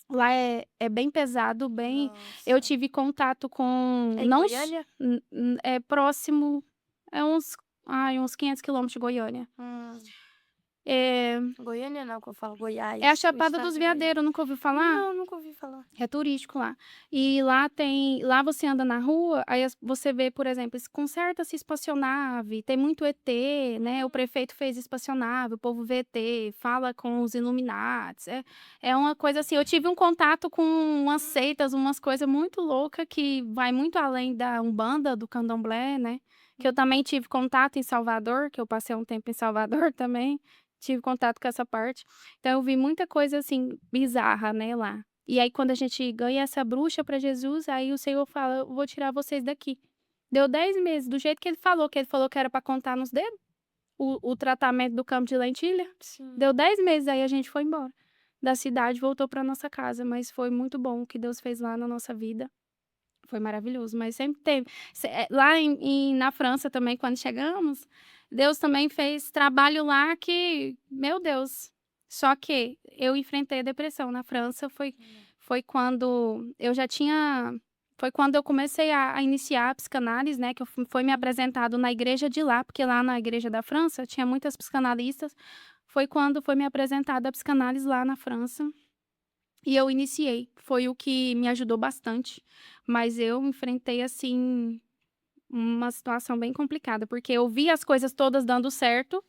Lá é bem pesado, bem eu Nossa. tive contato com É em não s Goiânia? é próximo, é uns 500 quilômetros de Goiânia. Hum. Eh, Goiânia não, que eu falo é a Goiás, o Chapada estado dos de Goiás. Veadeiros, nunca ouviu falar? Não, nunca ouvi falar. É turístico lá. E lá você anda na rua, aí você vê, por exemplo, conserta-se espaçonave, tem muito ET, né, o prefeito fez espaçonave, o povo vê ET, fala com os Illuminates, é uma coisa assim, eu tive um contato com umas seitas, umas coisas muito louca que vai muito além da Umbanda, do Candomblé, né, que eu também tive contato em Salvador, que eu passei um tempo em Salvador também, tive contato com essa parte. Então eu vi muita coisa, assim, bizarra, né, lá. E aí quando a gente ganha essa bruxa para Jesus, aí o Senhor fala: "Eu vou tirar vocês daqui". Deu 10 meses, do jeito que ele falou que era para contar nos dedos, o tratamento do campo de lentilha. Sim. Deu 10 meses, aí a gente foi embora da cidade, voltou para nossa casa, mas foi muito bom o que Deus fez lá na nossa vida, foi maravilhoso, mas sempre teve lá na França também, quando chegamos, Deus também fez trabalho lá que, meu Deus, só que eu enfrentei a depressão na França, foi quando eu já tinha foi quando eu comecei a iniciar a psicanálise, né, que eu foi me apresentado na igreja de lá, porque lá na igreja da França tinha muitas psicanalistas, foi quando foi me apresentada a psicanálise lá na França. E eu iniciei, foi o que me ajudou bastante, mas eu enfrentei, assim, uma situação bem complicada, porque eu vi as coisas todas dando certo,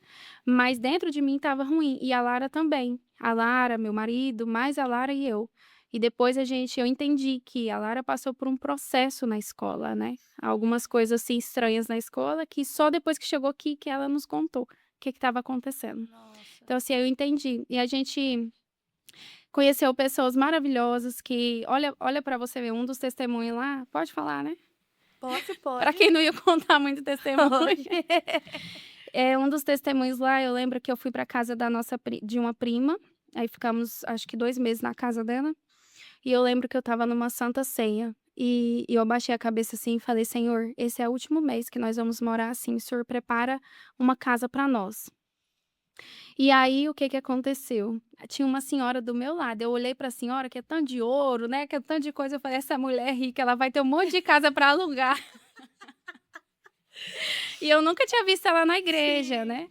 mas dentro de mim estava ruim, e a Lara também. A Lara, meu marido, mais a Lara e eu. E depois eu entendi que a Lara passou por um processo na escola, né, algumas coisas, assim, estranhas na escola, que só depois que chegou aqui que ela nos contou o que estava acontecendo. Nossa. Então, assim, eu entendi. E a gente conheceu pessoas maravilhosas que olha para você ver, um dos testemunhos lá pode falar, né? Pode, Para pode. quem não ia contar muito testemunho. Pode. Um dos testemunhos lá, eu lembro que eu fui para casa da nossa de uma prima, aí ficamos acho que 2 meses na casa dela, e eu lembro que eu estava numa santa ceia, e eu abaixei a cabeça, assim, e falei: "Senhor, esse é o último mês que nós vamos morar assim, o Senhor prepara uma casa para nós". E aí, o que que aconteceu? Tinha uma senhora do meu lado, eu olhei para a senhora, que é tanto de ouro, né, que é tanto de coisa, eu falei: "Essa mulher é rica, ela vai ter um monte de casa para alugar". E eu nunca tinha visto ela na igreja, Sim. né.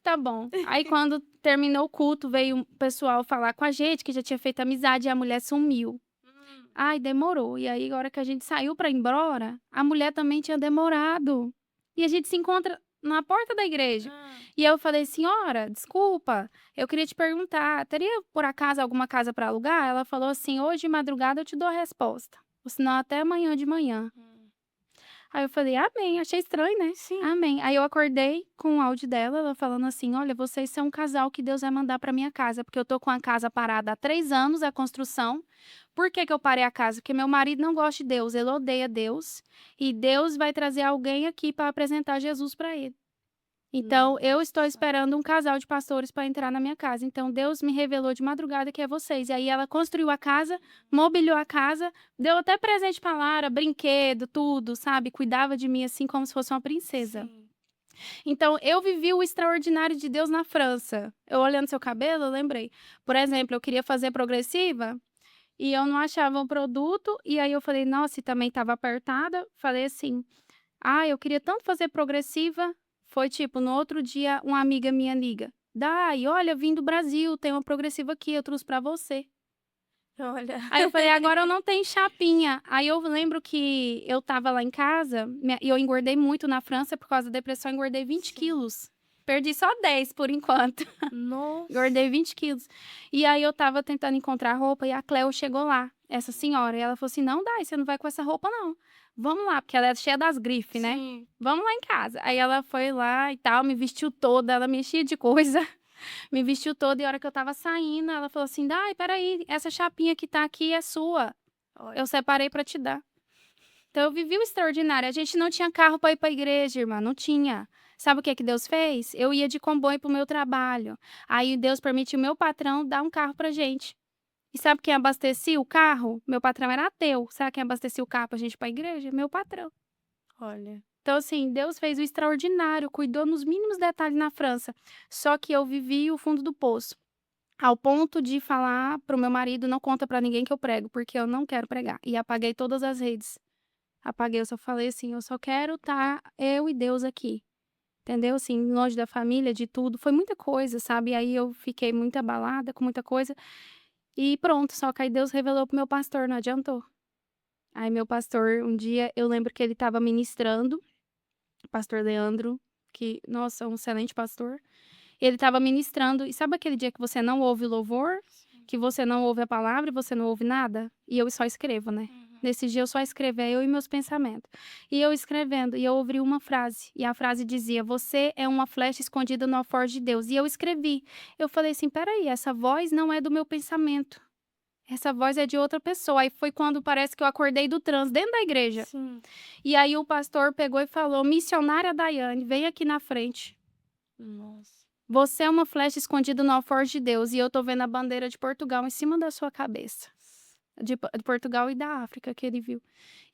Tá bom. Aí quando terminou o culto, veio um pessoal falar com a gente, que já tinha feito amizade, e a mulher sumiu. Hum. Ai, demorou. E aí, a hora que a gente saiu para ir embora, a mulher também tinha demorado. E a gente se encontra na porta da igreja. Hã. E eu falei: "Senhora, desculpa, eu queria te perguntar, teria por acaso alguma casa para alugar?" Ela falou assim: "Hoje de madrugada eu te dou a resposta, ou senão até amanhã de manhã". Hum. Aí eu falei: "Amém", achei estranho, né. Sim. Amém. Aí eu acordei com o áudio dela, ela falando assim: "Olha, vocês são um casal que Deus vai mandar para minha casa, porque eu tô com a casa parada há 3 anos, a construção. Por que que eu parei a casa? Porque meu marido não gosta de Deus, ele odeia Deus, e Deus vai trazer alguém aqui para apresentar Jesus para ele. Então eu estou Nossa. esperando um casal de pastores para entrar na minha casa, então Deus me revelou de madrugada que é vocês". E aí ela construiu a casa, mobiliou a casa, deu até presente pra Lara, brinquedo, tudo, sabe, cuidava de mim, assim, como se fosse uma princesa. Sim. Então eu vivi o extraordinário de Deus na França. Eu olhando seu cabelo, eu lembrei. Por exemplo, eu queria fazer progressiva, e eu não achava um produto, e aí eu falei: "Nossa", e também estava apertada, falei assim: "Ah, eu queria tanto fazer progressiva". Foi tipo, no outro dia, uma amiga minha liga: "Dai, olha, vim do Brasil, tem uma progressiva aqui, eu trouxe pra você". Olha. Aí eu falei: "Agora eu não tenho chapinha". Aí eu lembro que eu estava lá em casa, e eu engordei muito na França por causa da depressão, eu engordei 20 Sim. quilos. Perdi só 10 por enquanto. Nossa. Engordei 20 quilos. E aí eu estava tentando encontrar roupa e a Cleo chegou lá, essa senhora, e ela falou assim: "Não, Dai, você não vai com essa roupa não. Vamos lá", porque ela é cheia das grifes, né. Sim. "Vamos lá em casa". Aí ela foi lá e tal, me vestiu toda, ela me enchia de coisa, me vestiu toda e a hora que eu estava saindo, ela falou assim: "Dai, espera aí, essa chapinha que tá aqui é sua, Olha. eu separei pra te dar". Então eu vivi o extraordinário. A gente não tinha carro para ir para a igreja, irmã, não tinha. Sabe o que que Deus fez? Eu ia de comboio para o meu trabalho. Aí Deus permitiu meu patrão dar um carro pra gente. E sabe quem abastecia o carro? Meu patrão era ateu. Sabe quem abastecia o carro pra gente ir pra igreja? Meu patrão. Olha. Então, assim, Deus fez o extraordinário, cuidou nos mínimos detalhes na França. Só que eu vivi o fundo do poço. Ao ponto de falar pro meu marido: não conta pra ninguém que eu prego, porque eu não quero pregar. E apaguei todas as redes. Apaguei, eu só falei assim: "Eu só quero estar eu e Deus aqui", entendeu, assim, longe da família, de tudo. Foi muita coisa, sabe, aí eu fiquei muito abalada com muita coisa, e pronto, só que aí Deus revelou para o meu pastor, não adiantou. Aí meu pastor, um dia, eu lembro que ele estava ministrando, o pastor Leandro, que, nossa, um excelente pastor. Ele estava ministrando, e sabe aquele dia que você não ouve o louvor, Sim. que você não ouve a palavra e você não ouve nada? E eu só escrevo, né. Uhum. Nesse dia eu só escrevo, é eu e meus pensamentos. E eu escrevendo, e eu ouvi uma frase, e a frase dizia: "Você é uma flecha escondida no alforje de Deus". E eu escrevi. Eu falei assim: "Espera aí, essa voz não é do meu pensamento, essa voz é de outra pessoa". Aí foi quando parece que eu acordei do transe dentro da igreja. Sim. E aí o pastor pegou e falou: "Missionária Daiane, vem aqui na frente. Nossa. Você é uma flecha escondida no alforje de Deus, e eu tô vendo a bandeira de Portugal em cima da sua cabeça". De Portugal e da África que ele viu.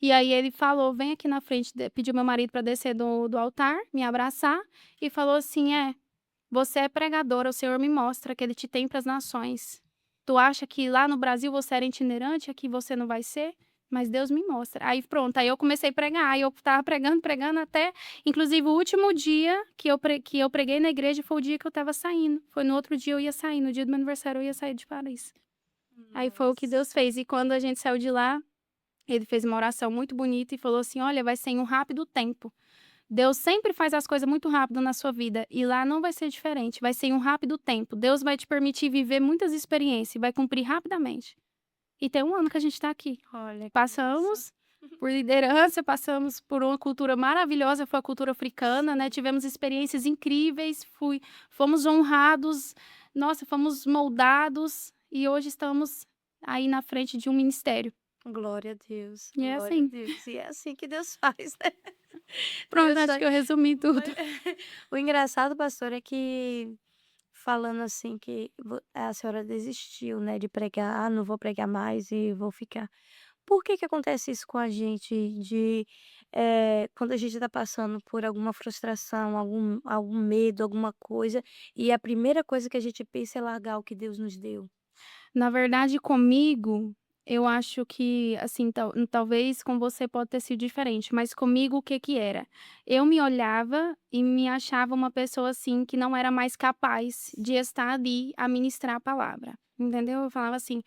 E aí ele falou: "Vem aqui na frente", pediu meu marido para descer do altar, me abraçar, e falou assim: você é pregadora, o Senhor me mostra que ele te tem para as nações. Tu acha que lá no Brasil você era itinerante, aqui você não vai ser? Mas Deus me mostra". Aí pronto, aí eu comecei a pregar, aí eu estava pregando, pregando até inclusive o último dia que eu preguei na igreja foi o dia que eu estava saindo, foi no outro dia eu ia sair, no dia do meu aniversário eu ia sair de Paris. Aí foi o que Deus Nossa. fez, e quando a gente saiu de lá, ele fez uma oração muito bonita e falou assim: "Olha, vai ser em um rápido tempo. Deus sempre faz as coisas muito rápido na sua vida, e lá não vai ser diferente, vai ser em um rápido tempo. Deus vai te permitir viver muitas experiências e vai cumprir rapidamente". E tem 1 ano que a gente está aqui. Olha que bênção. Passamos por liderança, passamos por uma cultura maravilhosa, foi a cultura africana, né, Sim. tivemos experiências incríveis, fomos honrados, nossa, fomos moldados, e hoje estamos aí na frente de um ministério. Glória a Deus, E é glória a assim. Deus. E é assim que Deus faz, né. Pronto, Deus acho faz. que eu resumi tudo. Mas o engraçado, pastor, é que falando assim que a senhora desistiu, né, de pregar: "Ah, não vou pregar mais e vou ficar". Por que que acontece isso com a gente de, quando a gente está passando por alguma frustração, algum medo, alguma coisa, e a primeira coisa que a gente pensa é largar o que Deus nos deu? Na verdade, comigo, eu acho que, assim, talvez com você pode ter sido diferente, mas comigo o que que era? Eu me olhava e me achava uma pessoa, assim, que não era mais capaz de estar ali a ministrar a palavra, entendeu? Eu falava assim: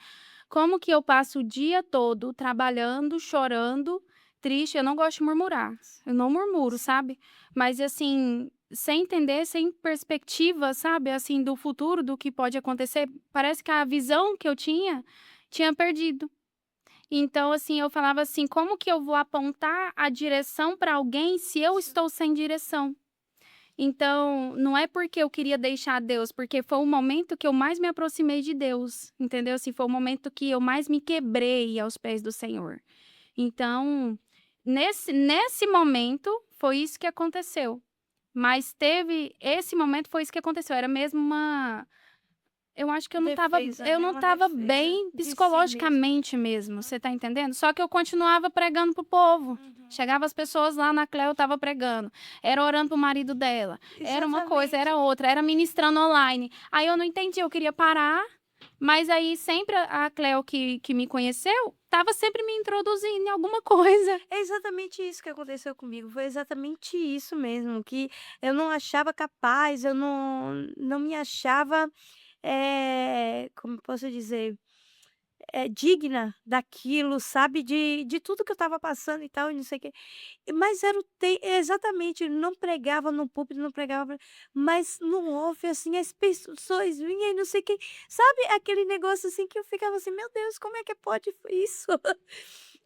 "Como que eu passo o dia todo trabalhando, chorando, triste?". Eu não gosto de murmurar, eu não murmuro, sabe? Mas, assim, sem entender, sem perspectiva, sabe, assim, do futuro, do que pode acontecer, parece que a visão que eu tinha perdido. Então, assim, eu falava assim: "Como que eu vou apontar a direção para alguém se eu Sim. estou sem direção?". Então, não é porque eu queria deixar Deus, porque foi o momento que eu mais me aproximei de Deus, entendeu, assim, foi o momento que eu mais me quebrei aos pés do Senhor. Então, nesse momento, foi isso que aconteceu. Mas teve esse momento, foi isso que aconteceu, era mesmo uma, eu acho que Defesa, eu né, não uma estava defesa bem de si mesmo. psicologicamente mesmo, você tá entendendo? Só que eu continuava pregando para o povo. Uhum. Chegava as pessoas lá na Cleo, eu estava pregando, era orando para o marido dela, era uma coisa, Exatamente. era outra, era ministrando online. Aí eu não entendi, eu queria parar, mas aí sempre a Cleo que me conheceu, estava sempre me introduzindo em alguma coisa. É exatamente isso que aconteceu comigo, foi exatamente isso mesmo, que eu não achava capaz, eu não me achava, como posso dizer? digna daquilo, sabe, de tudo que eu estava passando e tal e não sei o quê. Mas era o te exatamente, não pregava no púlpito, não pregava, mas no off, assim, as pessoas vinham e não sei o quê, sabe, aquele negócio, assim, que eu ficava assim: "Meu Deus, como é que pode isso?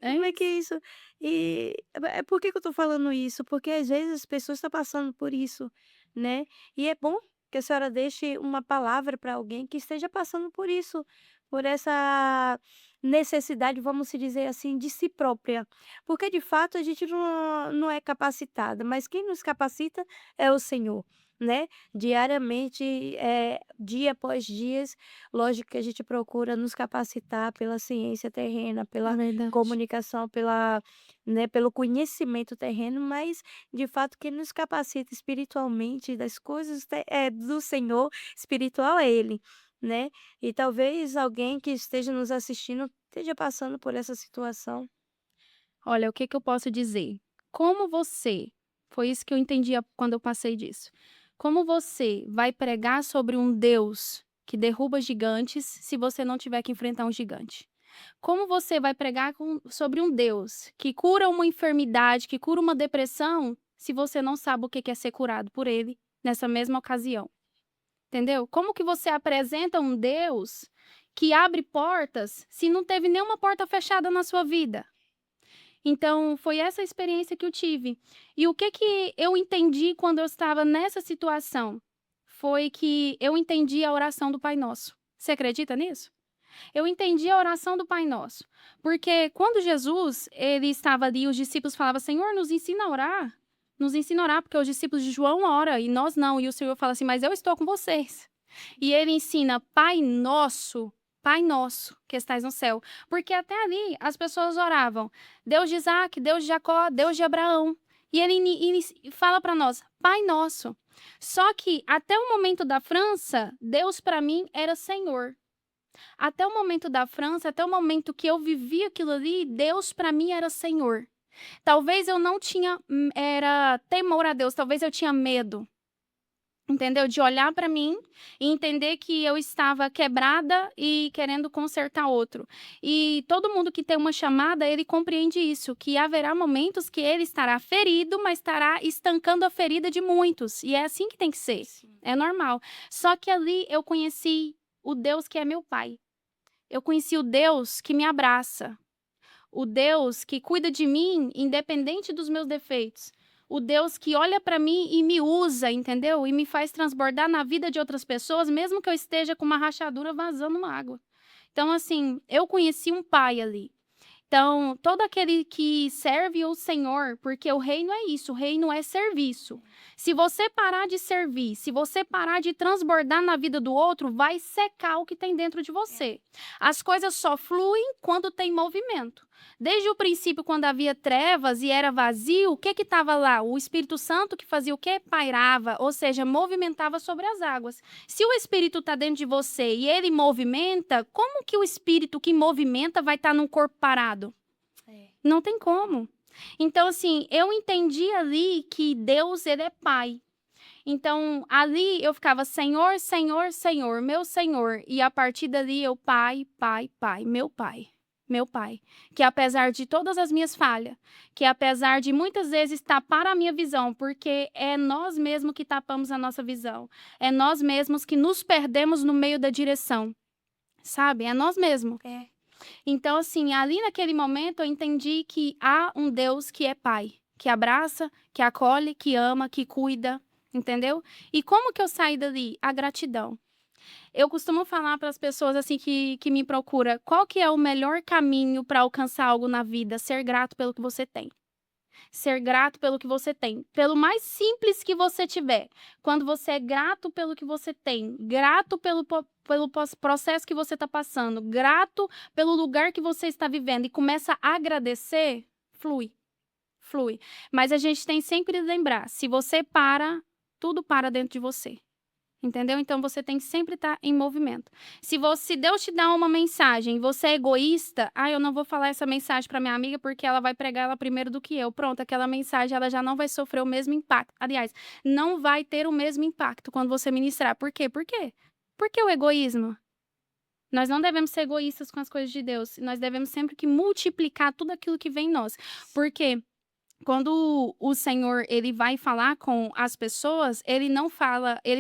É Como é que isso. é isso?". E, por que que eu tô falando isso? Porque às vezes as pessoas estão passando por isso, né, e é bom que a senhora deixe uma palavra para alguém que esteja passando por isso, por essa necessidade, vamos se dizer assim, de si própria. Porque de fato a gente não é capacitada, mas quem nos capacita é o Senhor, né. Diariamente, dia após dias, lógico que a gente procura nos capacitar pela ciência terrena, É pela verdade. comunicação, pela, né, pelo conhecimento terreno, mas de fato quem nos capacita espiritualmente das coisas do Senhor espiritual é Ele, né. E talvez alguém que esteja nos assistindo esteja passando por essa situação. Olha, o que que eu posso dizer? Como você foi isso que eu entendi quando eu passei disso. Como você vai pregar sobre um Deus que derruba gigantes se você não tiver que enfrentar um gigante? Como você vai pregar sobre um Deus que cura uma enfermidade, que cura uma depressão, se você não sabe o que que é ser curado por ele nessa mesma ocasião? Entendeu? Como que você apresenta um Deus que abre portas se não teve nenhuma porta fechada na sua vida? Então, foi essa experiência que eu tive. E o que que eu entendi quando eu estava nessa situação? Foi que eu entendi a oração do Pai Nosso. Você acredita nisso? Eu entendi a oração do Pai Nosso. Porque quando Jesus, ele estava ali, os discípulos falavam: Senhor, nos ensina a orar. Nos ensina a orar, porque os discípulos de João oram e nós não. E o Senhor fala assim: mas eu estou com vocês. E ele ensina Pai nosso que estais no céu. Porque até ali as pessoas oravam Deus de Isaac, Deus de Jacó, Deus de Abraão. E ele fala para nós, Pai nosso. Só que até o momento da França, Deus para mim era Senhor. Até o momento da França, até o momento que eu vivi aquilo ali, Deus para mim era Senhor. Talvez eu não tinha era temor a Deus, talvez eu tinha medo. Entendeu? De olhar para mim e entender que eu estava quebrada e querendo consertar outro. E todo mundo que tem uma chamada, ele compreende isso, que haverá momentos que ele estará ferido, mas estará estancando a ferida de muitos. E é assim que tem que ser. Sim. É normal. Só que ali eu conheci o Deus que é meu pai. Eu conheci o Deus que me abraça. O Deus que cuida de mim, independente dos meus defeitos. O Deus que olha para mim e me usa, entendeu? E me faz transbordar na vida de outras pessoas, mesmo que eu esteja com uma rachadura vazando uma água. Então, assim, eu conheci um pai ali. Então, todo aquele que serve o Senhor, porque o reino é isso, o reino é serviço. Se você parar de servir, se você parar de transbordar na vida do outro, vai secar o que tem dentro de você. As coisas só fluem quando tem movimento. Desde o princípio, quando havia trevas e era vazio, o que estava lá? O Espírito Santo que fazia o quê? Pairava, ou seja, movimentava sobre as águas. Se o Espírito está dentro de você e ele movimenta, como que o Espírito que movimenta vai estar num corpo parado? É. Não tem como. Então, assim, eu entendi ali que Deus, ele é Pai. Então, ali eu ficava, Senhor, Senhor, Senhor, meu Senhor. E a partir dali eu, Pai, Pai, Pai, meu Pai. Meu Pai, que apesar de todas as minhas falhas, que apesar de muitas vezes tapar a minha visão, porque é nós mesmos que tapamos a nossa visão, é nós mesmos que nos perdemos no meio da direção, sabe? É nós mesmos. É. Então, assim, ali naquele momento eu entendi que há um Deus que é Pai, que abraça, que acolhe, que ama, que cuida, entendeu? E como que eu saí dali? A gratidão. Eu costumo falar para as pessoas assim que me procuram, qual que é o melhor caminho para alcançar algo na vida? Ser grato pelo que você tem. Ser grato pelo que você tem. Pelo mais simples que você tiver. Quando você é grato pelo que você tem, grato pelo processo que você está passando, grato pelo lugar que você está vivendo e começa a agradecer, flui. Flui. Mas a gente tem sempre que lembrar, se você para, tudo para dentro de você. Entendeu? Então você tem que sempre estar em movimento. Se Deus te dá uma mensagem e você é egoísta, eu não vou falar essa mensagem para minha amiga porque ela vai pregar ela primeiro do que eu. Pronto, aquela mensagem ela já não vai sofrer o mesmo impacto. Aliás, não vai ter o mesmo impacto quando você ministrar. Por quê? Por quê? Por que o egoísmo? Nós não devemos ser egoístas com as coisas de Deus. Nós devemos sempre que multiplicar tudo aquilo que vem em nós. Porque quando o Senhor ele vai falar com as pessoas, ele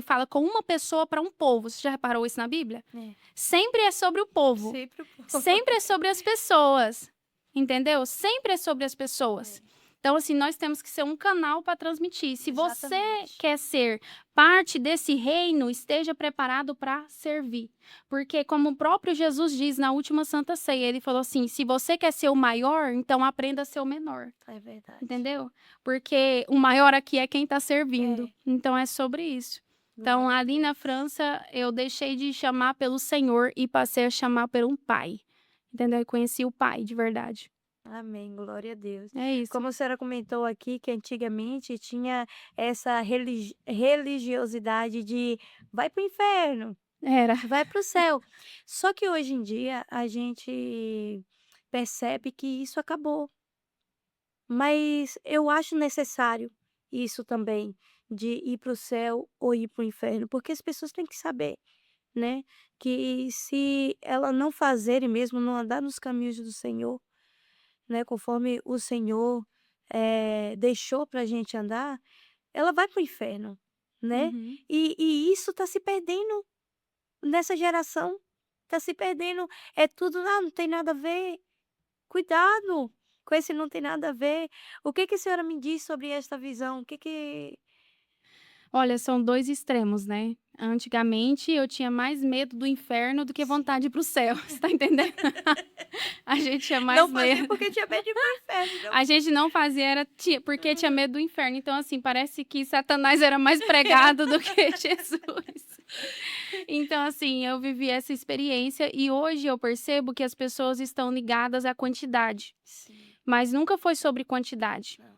fala com uma pessoa para um povo. Você já reparou isso na Bíblia? É. Sempre é sobre o povo. Sempre o povo. Sempre é sobre as pessoas. Entendeu? Sempre é sobre as pessoas. Então, assim, nós temos que ser um canal para transmitir. Se você Exatamente. quer ser parte desse reino, esteja preparado para servir. Porque, como o próprio Jesus diz na última Santa Ceia, ele falou assim: se você quer ser o maior, então aprenda a ser o menor. É verdade. Entendeu? Porque o maior aqui é quem está servindo. É. Então, é sobre isso. Então, Glória a ali na Deus. França, eu deixei de chamar pelo Senhor e passei a chamar por um pai. Entendeu? Eu conheci o pai de verdade. Amém, glória a Deus. É isso. Como a senhora comentou aqui, que antigamente tinha essa religiosidade de vai para o inferno, Era. vai para o céu. Só que hoje em dia a gente percebe que isso acabou. Mas eu acho necessário isso também, de ir para o céu ou ir para o inferno, porque as pessoas têm que saber, né, que se ela não fazer e mesmo não andar nos caminhos do Senhor, né, conforme o Senhor, deixou para a gente andar, ela vai para o inferno, né. Uhum. E isso está se perdendo nessa geração, está se perdendo, é tudo: "Ah, não tem nada a ver". Cuidado com esse não tem nada a ver. O que que a senhora me diz sobre esta visão? O que que Olha, são 2 extremos, né. Antigamente eu tinha mais medo do inferno do que vontade de ir para o céu, você tá entendendo? A gente tinha não mais fazia medo. porque tinha medo de ir para o inferno, não. A gente não fazia porque tinha Aham. medo do inferno. Então, assim, parece que Satanás era mais pregado do que Jesus. Então, assim, eu vivi essa experiência e hoje eu percebo que as pessoas estão ligadas à quantidade, Sim, mas nunca foi sobre quantidade. não,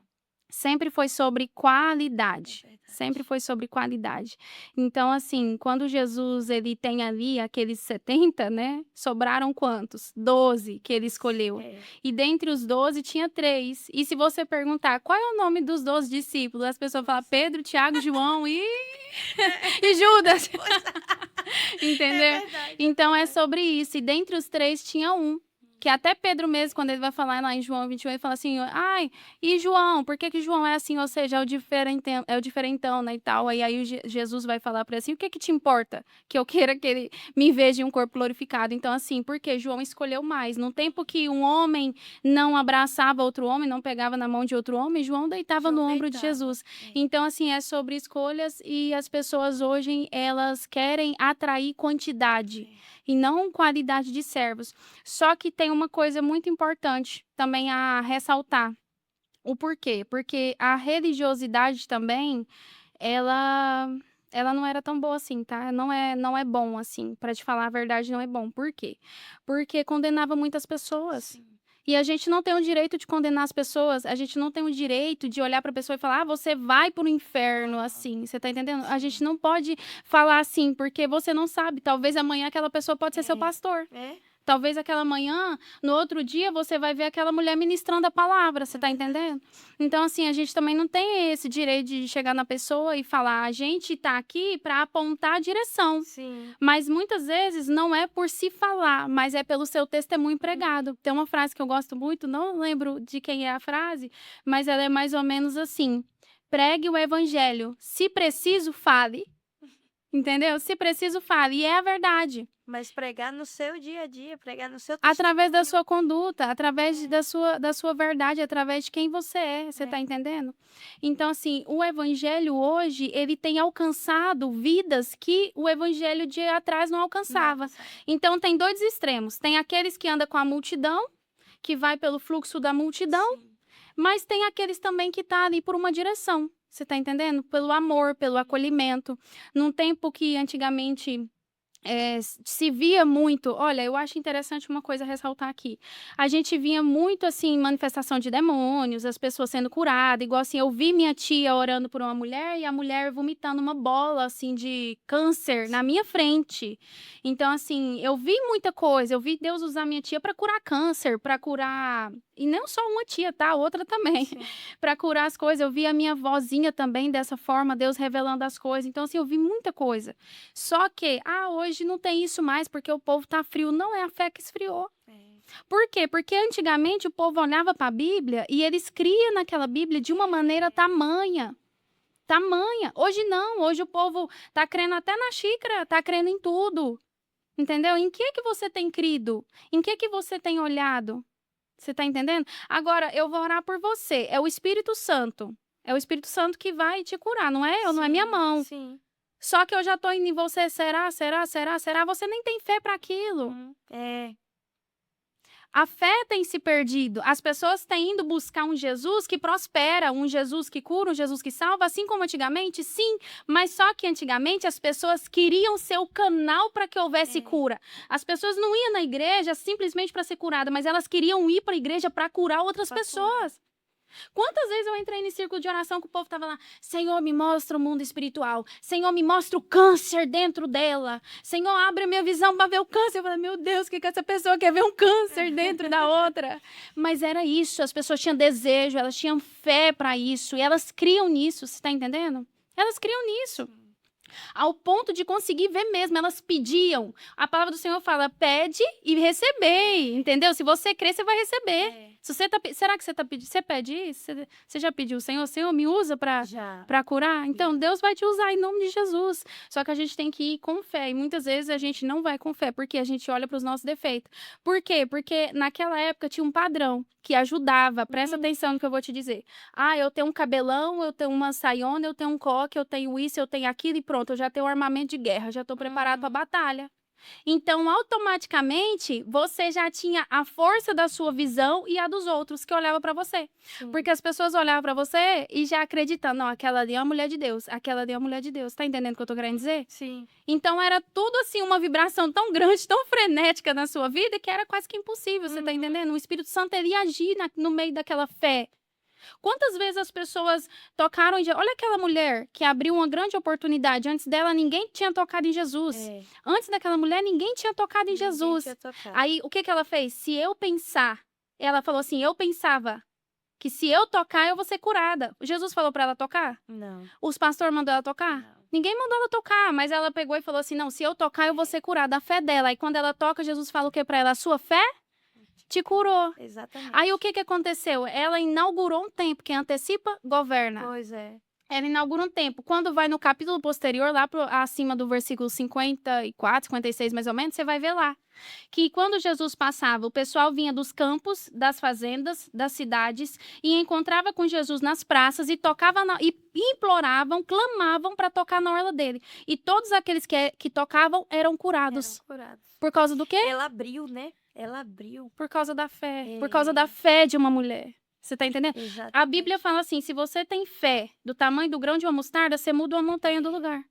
Sempre foi sobre é qualidade, sempre verdade. foi sobre qualidade. Então, assim, quando Jesus ele tem ali aqueles 70, né, sobraram quantos? 12 que ele escolheu. É. E dentre os 12 tinha 3. E se você perguntar: "Qual é o nome dos 12 discípulos?", as pessoas falam: "Pedro, Tiago, João e e Judas", É entendeu? verdade, é Então é verdade. sobre isso. E dentre os 3 tinha um, que até Pedro mesmo, quando ele vai falar lá em João 21, ele fala assim: "Ai, e João, por que que João é assim?", ou seja, é o diferentão, né, e tal. Aí o Jesus vai falar para ele assim: "O que que te importa que eu queira que ele me veja em um corpo glorificado?". Então, assim, porque João escolheu mais. No tempo que um homem não abraçava outro homem, não pegava na mão de outro homem, João deitava no João ombro de deitava. Jesus. É. Então, assim, é sobre escolhas e as pessoas hoje, elas querem atrair quantidade É. e não qualidade de servos. Só que tem uma coisa muito importante também a ressaltar. O porquê? Porque a religiosidade também, ela ela não era tão boa assim, tá? Não é bom assim, para te falar a verdade, não é bom. Por quê? Porque condenava muitas pessoas. Sim. E a gente não tem o direito de condenar as pessoas, a gente não tem o direito de olhar para a pessoa e falar: "Ah, você vai para o inferno", Aham. assim, você tá entendendo? A gente Sim. não pode falar assim, porque você não sabe, talvez amanhã aquela pessoa pode ser seu É. pastor. É, Talvez aquela manhã, no outro dia, você vai ver aquela mulher ministrando a palavra, você é tá verdade. entendendo? Então, assim, a gente também não tem esse direito de chegar na pessoa e falar: "A gente tá aqui para apontar a direção". Sim. Mas muitas vezes não é por se falar, mas é pelo seu testemunho Uhum. pregado. Tem uma frase que eu gosto muito, não lembro de quem é a frase, mas ela é mais ou menos assim: "Pregue o evangelho, se preciso, fale". Entendeu? Se preciso, fale. E é a verdade. Mas pregar no seu dia a dia, pregar no seu Através da testemunho. sua conduta, através É, da sua verdade, através de quem você é, você está é. entendendo? Então, assim, o evangelho hoje, ele tem alcançado vidas que o evangelho de atrás não Não alcançava. alcançava. Então, tem 2 extremos, tem aqueles que andam com a multidão, que vai pelo fluxo da multidão, Sim. mas tem aqueles também que tá ali por uma direção, você está entendendo? Pelo amor, pelo acolhimento. Num tempo que antigamente se via muito. Olha, eu acho interessante uma coisa a ressaltar aqui. A gente via muito, assim, manifestação de demônios, as pessoas sendo curadas, igual assim, eu vi minha tia orando por uma mulher e a mulher vomitando uma bola, assim, de câncer na minha frente. Então, assim, eu vi muita coisa, eu vi Deus usar minha tia para curar câncer, para curar E não só uma tia, tá? Outra também. Sim. Para curar as coisas. Eu vi a minha vozinha também dessa forma, Deus revelando as coisas. Então, assim, eu vi muita coisa. Só que, hoje não tem isso mais porque o povo tá frio. Não é a fé que esfriou. Por quê? Porque antigamente o povo olhava para a Bíblia e eles criam naquela Bíblia de uma maneira tamanha. Tamanha. Hoje não. Hoje o povo tá crendo até na xícara, tá crendo em tudo. Entendeu? Em que você tem crido? Em que você tem olhado? Você tá entendendo? Agora, eu vou orar por você. É o Espírito Santo. É o Espírito Santo que vai te curar, não é eu, não é minha mão. Sim. Só que eu já tô indo em você. Será? Você nem tem fé para aquilo. É. A fé tem se perdido. As pessoas têm ido buscar um Jesus que prospera, um Jesus que cura, um Jesus que salva, assim como antigamente, sim. Mas só que antigamente as pessoas queriam ser o canal para que houvesse cura. As pessoas não iam na igreja simplesmente para ser curada, mas elas queriam ir para a igreja para curar outras pessoas. Quantas vezes eu entrei em círculo de oração que o povo tava lá, Senhor, me mostra o mundo espiritual, Senhor, me mostra o câncer dentro dela, Senhor, abre a minha visão para ver o câncer. Eu falei, meu Deus, o que essa pessoa quer ver um câncer dentro da outra? Mas era isso, as pessoas tinham desejo, elas tinham fé para isso, e elas criam nisso, você tá entendendo? Elas criam nisso. Ao ponto de conseguir ver mesmo, elas pediam. A palavra do Senhor fala, pede e recebei, entendeu? Se você crer, você vai receber. Se você será que você tá pedindo? Você pede isso? Você já pediu, Senhor, me usa para curar? Então, Deus vai te usar em nome de Jesus. Só que a gente tem que ir com fé. E muitas vezes a gente não vai com fé, porque a gente olha para os nossos defeitos. Por quê? Porque naquela época tinha um padrão que ajudava. Presta atenção no que eu vou te dizer. Eu tenho um cabelão, eu tenho uma saiona, eu tenho um coque, eu tenho isso, eu tenho aquilo e pronto. Eu já tenho um armamento de guerra, já estou preparado para a batalha. Então, automaticamente, você já tinha a força da sua visão e a dos outros que olhavam para você. Sim. Porque as pessoas olhavam para você e já acreditando, não, aquela ali é uma mulher de Deus, aquela ali é uma mulher de Deus. Tá entendendo o que eu tô querendo dizer? Sim. Então, era tudo assim, uma vibração tão grande, tão frenética na sua vida que era quase que impossível, você tá entendendo? O Espírito Santo, ele ia agir no meio daquela fé. Quantas vezes as pessoas tocaram em... Olha aquela mulher que abriu uma grande oportunidade. Antes dela, ninguém tinha tocado em Jesus. Antes daquela mulher, ninguém tinha tocado em Jesus. Aí, o que ela fez? Se eu pensar... Ela falou assim, eu pensava que se eu tocar, eu vou ser curada. Jesus falou para ela tocar? Não. Os pastores mandou ela tocar? Não. Ninguém mandou ela tocar, mas ela pegou e falou assim, não, se eu tocar, eu vou ser curada. A fé dela. Aí, quando ela toca, Jesus fala o que para ela? A sua fé te curou. Exatamente. Aí o que aconteceu? Ela inaugurou um tempo. Quem antecipa, governa. Pois é. Ela inaugura um tempo. Quando vai no capítulo posterior, lá acima do versículo 54, 56 mais ou menos, você vai ver lá. Que quando Jesus passava, o pessoal vinha dos campos, das fazendas, das cidades e encontrava com Jesus nas praças e tocava e imploravam, clamavam para tocar na orla dele. E todos aqueles que tocavam eram curados. Por causa do quê? Ela abriu, né? Ela abriu. Por causa da fé. Por causa da fé de uma mulher. Você tá entendendo? Exatamente. A Bíblia fala assim, se você tem fé do tamanho do grão de uma mostarda, você muda uma montanha do lugar.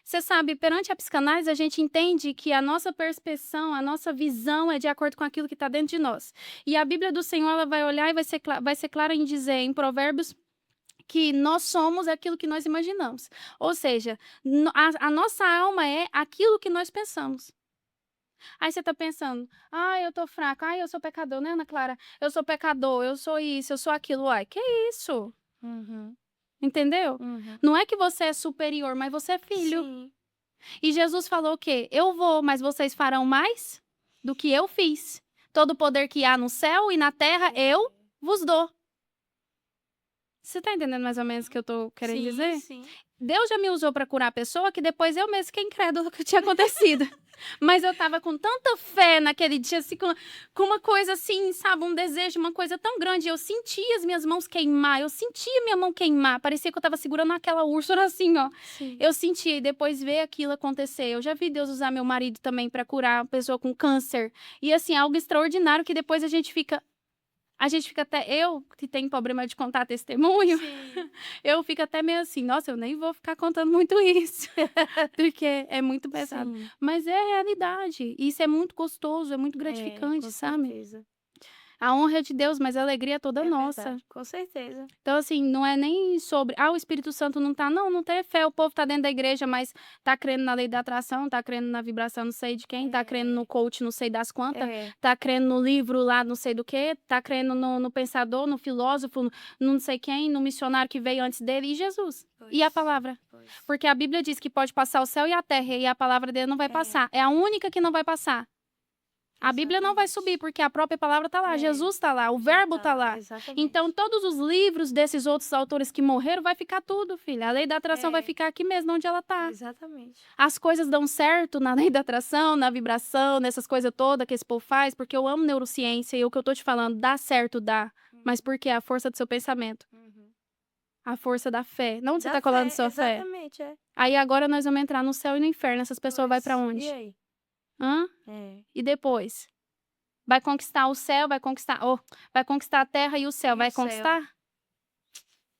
Você sabe, perante a psicanálise, a gente entende que a nossa percepção, a nossa visão é de acordo com aquilo que está dentro de nós. E a Bíblia do Senhor, ela vai olhar e vai ser clara em dizer, em Provérbios, que nós somos aquilo que nós imaginamos. Ou seja, a nossa alma é aquilo que nós pensamos. Aí você tá pensando, eu tô fraca, eu sou pecador, né, Ana Clara? Eu sou pecador, eu sou isso, eu sou aquilo. Que isso? Entendeu? Não é que você é superior, mas você é filho. Sim. E Jesus falou o quê? Eu vou, mas vocês farão mais do que eu fiz. Todo o poder que há no céu e na terra, eu vos dou. Você tá entendendo mais ou menos o que eu tô querendo dizer? Sim. Deus já me usou para curar a pessoa que depois eu mesmo fiquei incrédula do que tinha acontecido. Mas eu tava com tanta fé naquele dia, assim, com uma coisa assim, sabe? Um desejo, uma coisa tão grande. Eu sentia as minhas mãos queimar, eu sentia minha mão queimar. Parecia que eu tava segurando aquela úrsula assim, ó. Sim. Eu sentia e depois ver aquilo acontecer. Eu já vi Deus usar meu marido também para curar uma pessoa com câncer. E assim, algo extraordinário que depois a gente fica até, eu que tenho problema de contar testemunho, eu fico até meio assim, nossa, eu nem vou ficar contando muito isso, porque é muito pesado. Sim. Mas é a realidade, isso é muito gostoso, é muito gratificante, com sabe? certeza. A honra é de Deus, mas a alegria é toda É nossa. verdade, com certeza. Então, assim, não é nem sobre, o Espírito Santo não tá, não tem fé, o povo tá dentro da igreja, mas tá crendo na lei da atração, tá crendo na vibração não sei de quem, tá crendo no coach não sei das quantas, É, tá crendo no livro lá não sei do que, tá crendo no pensador, no filósofo, no não sei quem, no missionário que veio antes dele, e Jesus. E a pois, palavra? pois. Porque a Bíblia diz que pode passar o céu e a terra, e a palavra dele não vai É, passar. É a única que não vai passar. A Bíblia não vai subir, exatamente. porque a própria palavra está lá, É, Jesus está lá, o já verbo tá está lá, lá. Então, exatamente. todos os livros desses outros autores que morreram, vai ficar tudo, filha. A lei da atração vai É, ficar aqui mesmo, onde ela está. exatamente. As coisas dão certo na lei da atração, na vibração, nessas coisas todas que esse povo faz, porque eu amo neurociência e o que eu tô te falando, dá certo, dá. Mas por quê? A força do seu pensamento, Uhum. a força da fé. Não onde você Da está colocando fé, sua fé? exatamente, é. Aí agora nós vamos entrar no céu e no inferno. Essas pessoas vão para Pois. E onde? aí? Hã? É. E depois? Vai conquistar o céu, vai conquistar a terra e o céu, E vai o céu? conquistar?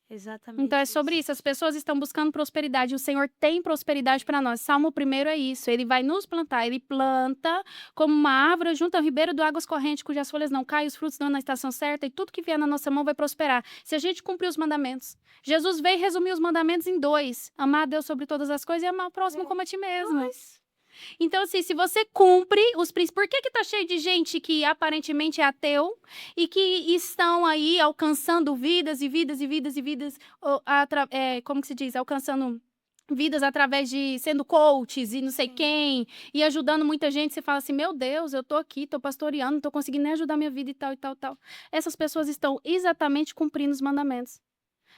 Então Exatamente é sobre isso, as pessoas estão buscando prosperidade, o Senhor tem prosperidade para nós. Salmo 1 é isso, ele vai nos plantar, ele planta como uma árvore junto ao ribeiro de águas correntes, cujas folhas não caem, os frutos dão na estação certa, e tudo que vier na nossa mão vai prosperar. Se a gente cumprir os mandamentos. Jesus veio resumir os mandamentos em 2, amar a Deus sobre todas as coisas e amar o próximo como a ti mesmo. Pois. Então, assim, se você cumpre os princípios... Por que tá cheio de gente que aparentemente é ateu e que estão aí alcançando vidas e vidas e vidas e vidas, como que se diz? Alcançando vidas através de sendo coaches e não sei Sim. quem, e ajudando muita gente. Você fala assim, meu Deus, eu tô aqui, tô pastoreando, não tô conseguindo nem ajudar minha vida e tal, e tal, e tal. Essas pessoas estão exatamente cumprindo os mandamentos.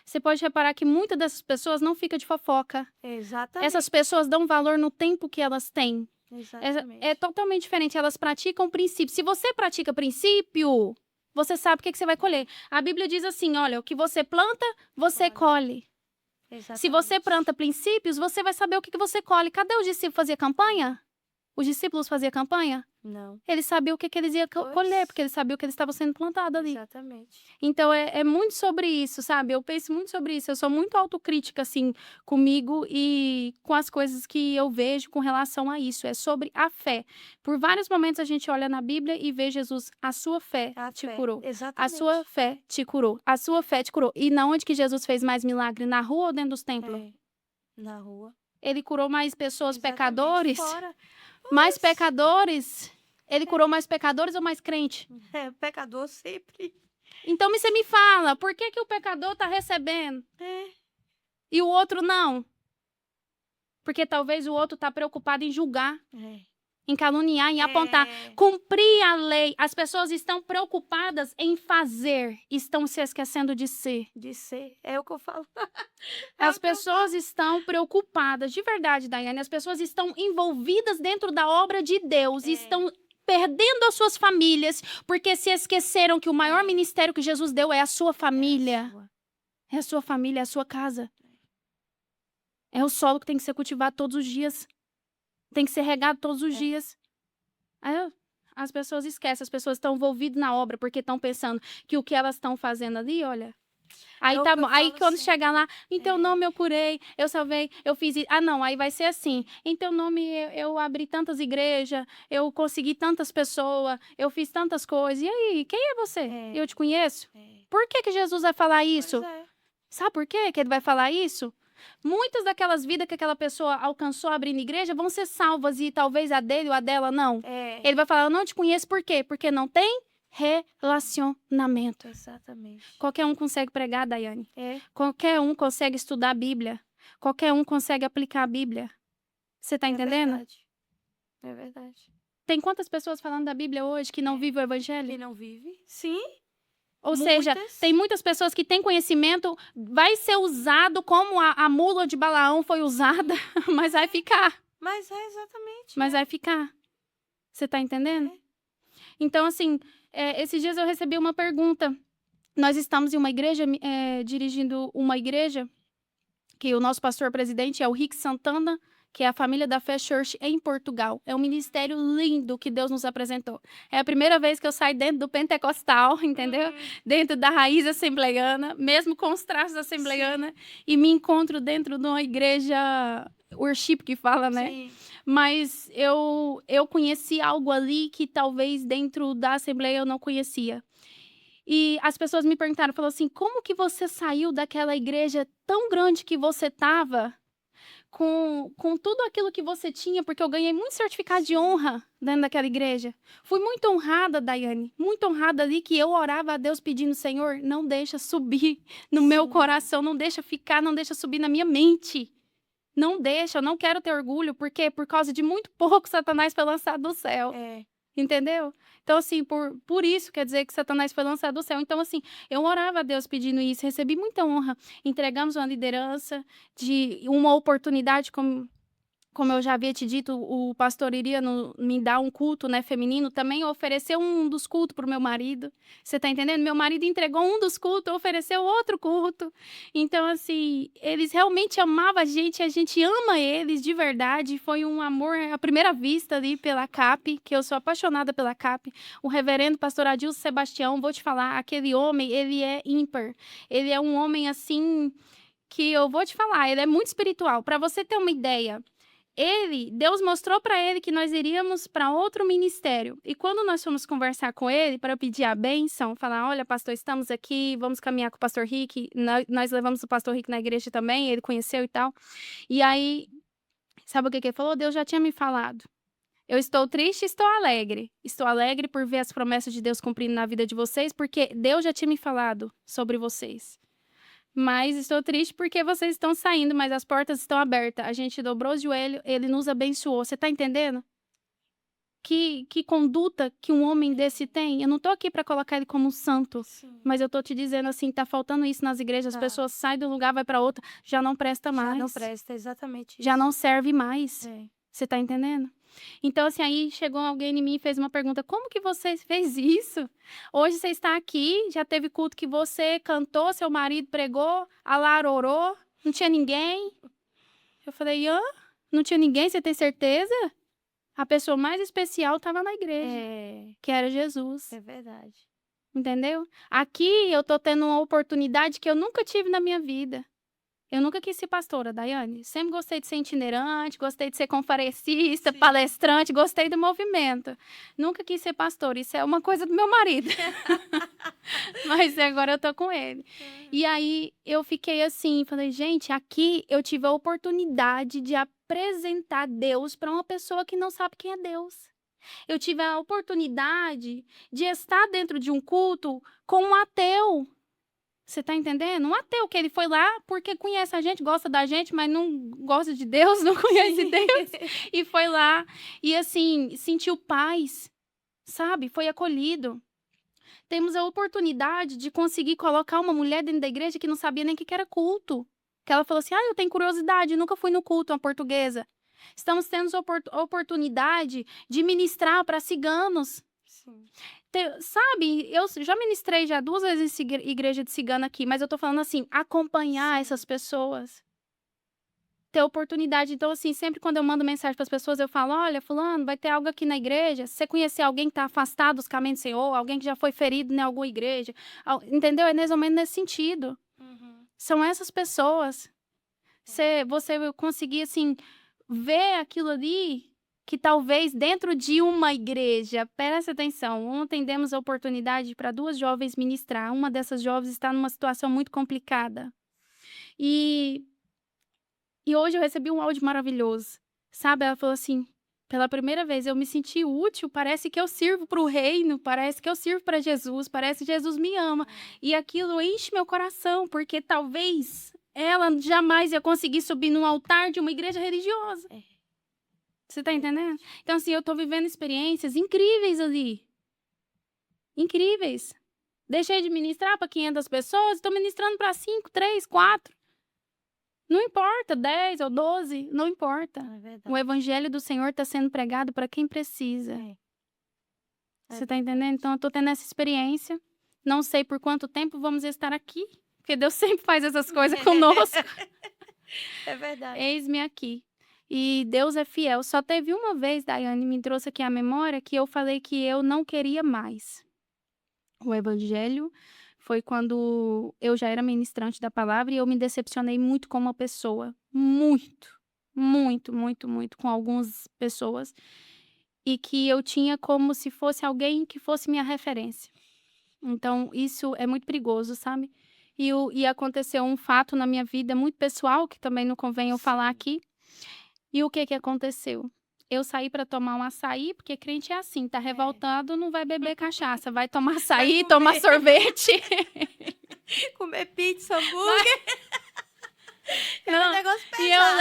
Você pode reparar que muitas dessas pessoas não ficam de fofoca. Exatamente. Essas pessoas dão valor no tempo que elas têm. Exatamente. É totalmente diferente. Elas praticam princípio. Se você pratica princípio, você sabe o que você vai colher. A Bíblia diz assim: olha, o que você planta, você colhe. Se você Exatamente. planta princípios, você vai saber o que você colhe. Cadê os discípulos fazer campanha? Os discípulos faziam campanha? Não. Eles sabiam o que eles iam Pois. colher, porque eles sabiam que eles estavam sendo plantados ali. Exatamente. Então, é muito sobre isso, sabe? Eu penso muito sobre isso. Eu sou muito autocrítica, assim, comigo e com as coisas que eu vejo com relação a isso. É sobre a fé. Por vários momentos a gente olha na Bíblia e vê Jesus, a sua fé A te fé. curou. A Exatamente. sua fé te curou. A sua fé te curou. E na onde que Jesus fez mais milagre? Na rua ou dentro dos templos? É. Na rua. Ele curou mais pessoas Exatamente. pecadores? Fora. Mais Pois. pecadores? Ele curou mais pecadores ou mais crente? É, pecador sempre. Então você me fala, por que que o pecador está recebendo É. e o outro não? Porque talvez o outro está preocupado em julgar, É. em caluniar, em apontar. É. Cumprir a lei. As pessoas estão preocupadas em fazer, estão se esquecendo de ser. De ser. É o que eu falo. As pessoas estão preocupadas, de verdade, Daiane, as pessoas estão envolvidas dentro da obra de Deus, É. estão perdendo as suas famílias, porque se esqueceram que o maior ministério que Jesus deu é a sua família. É a sua família, é a sua casa. É o solo que tem que ser cultivado todos os dias. Tem que ser regado todos os dias. Aí, as pessoas esquecem, as pessoas estão envolvidas na obra porque estão pensando que o que elas estão fazendo ali, olha. Aí É o tá que eu bom. Aí falo quando assim. chegar lá, em teu É. nome eu curei, eu salvei, eu fiz isso. Ah, não, aí vai ser assim. Em teu nome eu abri tantas igrejas, eu consegui tantas pessoas, eu fiz tantas coisas. E aí, quem é você? É. Eu te conheço? É. Por que que Jesus vai falar isso? Pois é. Sabe por quê que ele vai falar isso? Muitas daquelas vidas que aquela pessoa alcançou abrindo igreja vão ser salvas e talvez a dele ou a dela não. É. Ele vai falar, eu não te conheço por quê? Porque não tem relacionamento. Exatamente. Qualquer um consegue pregar, Daiane. É. Qualquer um consegue estudar a Bíblia. Qualquer um consegue aplicar a Bíblia. Você tá entendendo? Verdade. É verdade. Tem quantas pessoas falando da Bíblia hoje que não vivem o evangelho? Quem não vive? Sim. Ou seja, Muitas. tem muitas pessoas que têm conhecimento, vai ser usado como a mula de Balaão foi usada, mas vai ficar. Mas é exatamente. Mas vai ficar. Você tá entendendo? É. Então, assim, esses dias eu recebi uma pergunta. Nós estamos em uma igreja, dirigindo uma igreja, que o nosso pastor presidente é o Rick Santana, que é a Família da Fé Church em Portugal. É um ministério lindo que Deus nos apresentou. É a primeira vez que eu saio dentro do pentecostal, entendeu? Dentro da raiz assembleiana, mesmo com os traços assembleiana, e me encontro dentro de uma igreja worship que fala, né? Sim. Mas eu conheci algo ali que talvez dentro da assembleia eu não conhecia. E as pessoas me perguntaram, falou assim: "Como que você saiu daquela igreja tão grande que você estava, com tudo aquilo que você tinha?" Porque eu ganhei muito certificado de honra dentro daquela igreja. Fui muito honrada, Daiane, muito honrada ali, que eu orava a Deus pedindo: "Senhor, não deixa subir no meu Sim. coração, não deixa ficar, não deixa subir na minha mente. Não deixa, eu não quero ter orgulho, porque por causa de muito pouco Satanás foi lançado do céu." É. Entendeu? Então, assim, por isso quer dizer que Satanás foi lançado do céu. Então, assim, eu orava a Deus pedindo isso, recebi muita honra. Entregamos uma liderança de uma oportunidade, como eu já havia te dito, o pastor iria me dar um culto, né, feminino, também ofereceu um dos cultos para o meu marido. Você tá entendendo? Meu marido entregou um dos cultos, ofereceu outro culto. Então, assim, eles realmente amavam a gente ama eles de verdade. Foi um amor à primeira vista ali pela CAP, que eu sou apaixonada pela CAP. O reverendo pastor Adilson Sebastião, vou te falar, aquele homem, ele é ímpar. Ele é um homem, assim, que eu vou te falar, ele é muito espiritual. Para você ter uma ideia, Deus mostrou para ele que nós iríamos para outro ministério. E quando nós fomos conversar com ele para pedir a bênção, falar: "Olha, pastor, estamos aqui, vamos caminhar com o pastor Rick." Nós levamos o pastor Rick na igreja também, ele conheceu e tal. E aí, sabe o que que ele falou? Deus já tinha me falado. Eu estou triste e estou alegre. Estou alegre por ver as promessas de Deus cumprindo na vida de vocês, porque Deus já tinha me falado sobre vocês. Mas estou triste porque vocês estão saindo, mas as portas estão abertas. A gente dobrou o joelho, ele nos abençoou. Você tá entendendo? Que conduta que um homem desse tem? Eu não tô aqui para colocar ele como um santo, Sim. mas eu tô te dizendo assim, tá faltando isso nas igrejas. As Tá. pessoas saem de um lugar, vai para outro, já não presta Já não mais, presta, exatamente já isso. não serve mais. É. Você tá entendendo? Então, assim, aí chegou alguém em mim e fez uma pergunta: "Como que você fez isso? Hoje você está aqui, já teve culto que você cantou, seu marido pregou, a Lara orou, não tinha ninguém." Eu falei: "Hã? Não tinha ninguém, você tem certeza?" A pessoa mais especial estava na igreja, É, que era Jesus, é verdade. entendeu? Aqui eu tô tendo uma oportunidade que eu nunca tive na minha vida. Eu nunca quis ser pastora, Daiane. Sempre gostei de ser itinerante, gostei de ser conferencista, Sim. palestrante, gostei do movimento. Nunca quis ser pastora. Isso é uma coisa do meu marido. Mas agora eu tô com ele. E aí eu fiquei assim, falei: "Gente, aqui eu tive a oportunidade de apresentar Deus para uma pessoa que não sabe quem é Deus. Eu tive a oportunidade de estar dentro de um culto com um ateu." Você tá entendendo? Um ateu que ele foi lá porque conhece a gente, gosta da gente, mas não gosta de Deus, não conhece Sim. Deus, e foi lá e, assim, sentiu paz, sabe, foi acolhido. Temos a oportunidade de conseguir colocar uma mulher dentro da igreja que não sabia nem o que que era culto, que ela falou assim: "Ah, eu tenho curiosidade, nunca fui no culto", uma portuguesa. Estamos tendo oportunidade de ministrar para ciganos. Sim. Sabe, eu já ministrei já 2 vezes em igreja de cigana aqui, mas eu tô falando assim, acompanhar Sim. essas pessoas, ter oportunidade. Então, assim, sempre quando eu mando mensagem para as pessoas, eu falo: "Olha, fulano, vai ter algo aqui na igreja, se você conhecer alguém que tá afastado dos caminhos do Senhor, alguém que já foi ferido em alguma igreja", entendeu? É mais ou menos nesse sentido. Uhum. São essas pessoas. Você conseguir, assim, ver aquilo ali, que talvez dentro de uma igreja, presta atenção, ontem demos a oportunidade para 2 jovens ministrar, uma dessas jovens está numa situação muito complicada. E hoje eu recebi um áudio maravilhoso, sabe, ela falou assim: "Pela primeira vez eu me senti útil, parece que eu sirvo para o reino, parece que eu sirvo para Jesus, parece que Jesus me ama." E aquilo enche meu coração, porque talvez ela jamais ia conseguir subir num altar de uma igreja religiosa. É, Você tá entendendo? verdade. Então, assim, eu tô vivendo experiências incríveis ali, incríveis. Deixei de ministrar para 500 pessoas, estou ministrando para 5, 3, 4. Não importa, 10 ou 12, não importa. É O verdade. evangelho do Senhor está sendo pregado para quem precisa. É, é Você tá verdade. entendendo? Então, eu tô tendo essa experiência. Não sei por quanto tempo vamos estar aqui, porque Deus sempre faz essas coisas conosco. É verdade. Eis-me aqui. E Deus é fiel. Só teve uma vez, Daiane me trouxe aqui à memória, que eu falei que eu não queria mais. O evangelho foi quando eu já era ministrante da palavra e eu me decepcionei muito com uma pessoa. Muito, muito, muito, muito com algumas pessoas, e que eu tinha como se fosse alguém que fosse minha referência. Então isso é muito perigoso, sabe. E aconteceu um fato na minha vida muito pessoal, que também não convém eu falar Sim. aqui. E o que que aconteceu? Eu saí para tomar um açaí, porque crente é assim, tá É. revoltado, não vai beber cachaça, vai tomar Vai açaí, tomar comer, sorvete. comer pizza, hambúrguer, aquele Não, negócio e eu pesado.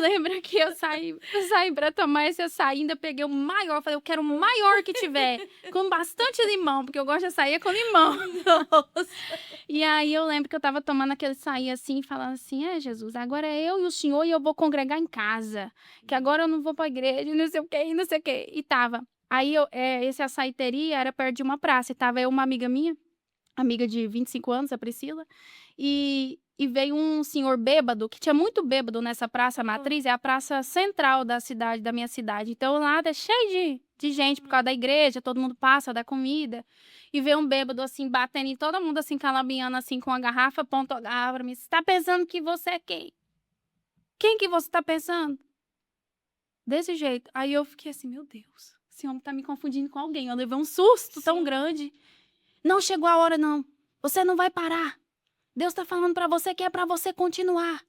lembro que eu saí para tomar esse açaí, ainda peguei o maior, falei: "Eu quero o maior que tiver, com bastante limão", porque eu gosto de açaí com limão. Nossa. E aí eu lembro que eu estava tomando aquele açaí, assim, falando assim: "É, Jesus, agora é eu e o senhor e eu vou congregar em casa, que agora eu não vou pra igreja e não sei o quê, e não sei o quê". E tava. Aí esse açaiteria era perto de uma praça e tava eu uma amiga minha, amiga de 25 anos, a Priscila, e veio um senhor bêbado, que tinha muito bêbado nessa praça Hum, matriz, é a praça central da cidade, da minha cidade. Então lá é cheio de gente por causa da igreja, todo mundo passa, dá comida. E veio um bêbado assim, batendo em todo mundo, assim, calabiando assim com a garrafa, apontou a garrafa pra mim: "Você tá pensando que você é quem? Quem que você tá pensando?" Desse jeito. Aí eu fiquei assim: "Meu Deus, esse homem tá me confundindo com alguém". Eu levei um susto tão sim. grande. "Não chegou a hora não. Você não vai parar. Deus tá falando pra você que é pra você continuar.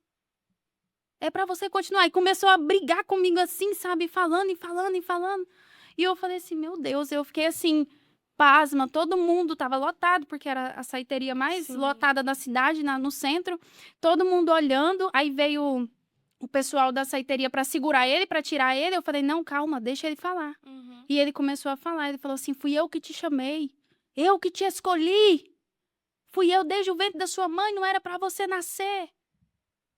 É pra você continuar". E começou a brigar comigo assim, sabe, falando e falando e falando. E eu falei assim: "Meu Deus", eu fiquei assim, pasma, todo mundo estava lotado, porque era a saiteria mais Sim. lotada da cidade, no centro, todo mundo olhando, aí veio o pessoal da saiteria pra segurar ele, pra tirar ele, eu falei: "Não, calma, deixa ele falar". Uhum. E ele começou a falar, ele falou assim: "Fui eu que te chamei, eu que te escolhi, fui eu desde o ventre da sua mãe, não era pra você nascer.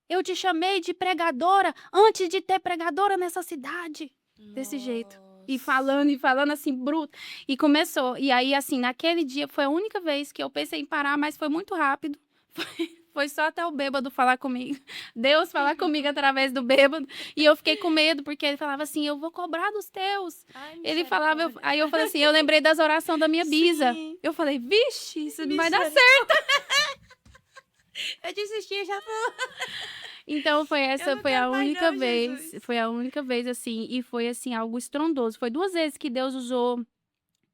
Eu te chamei de pregadora antes de ter pregadora nessa cidade". Desse jeito. Nossa. E falando assim, bruto. E começou. E aí, assim, naquele dia foi a única vez que eu pensei em parar, mas foi muito rápido. Foi só até o bêbado falar comigo. Deus falar comigo através do bêbado. E eu fiquei com medo, porque ele falava assim: "Eu vou cobrar dos teus". Ai, Ele falava, misericórdia. aí eu falei assim, eu lembrei das orações da minha bisa. Sim, Eu falei: "Vixe, isso não vai dar certo". misericórdia. Eu desisti já não, Então eu não foi a quero mais única não, vez, Jesus. foi a única vez, assim, e foi, assim, algo estrondoso. Foi 2 vezes que Deus usou,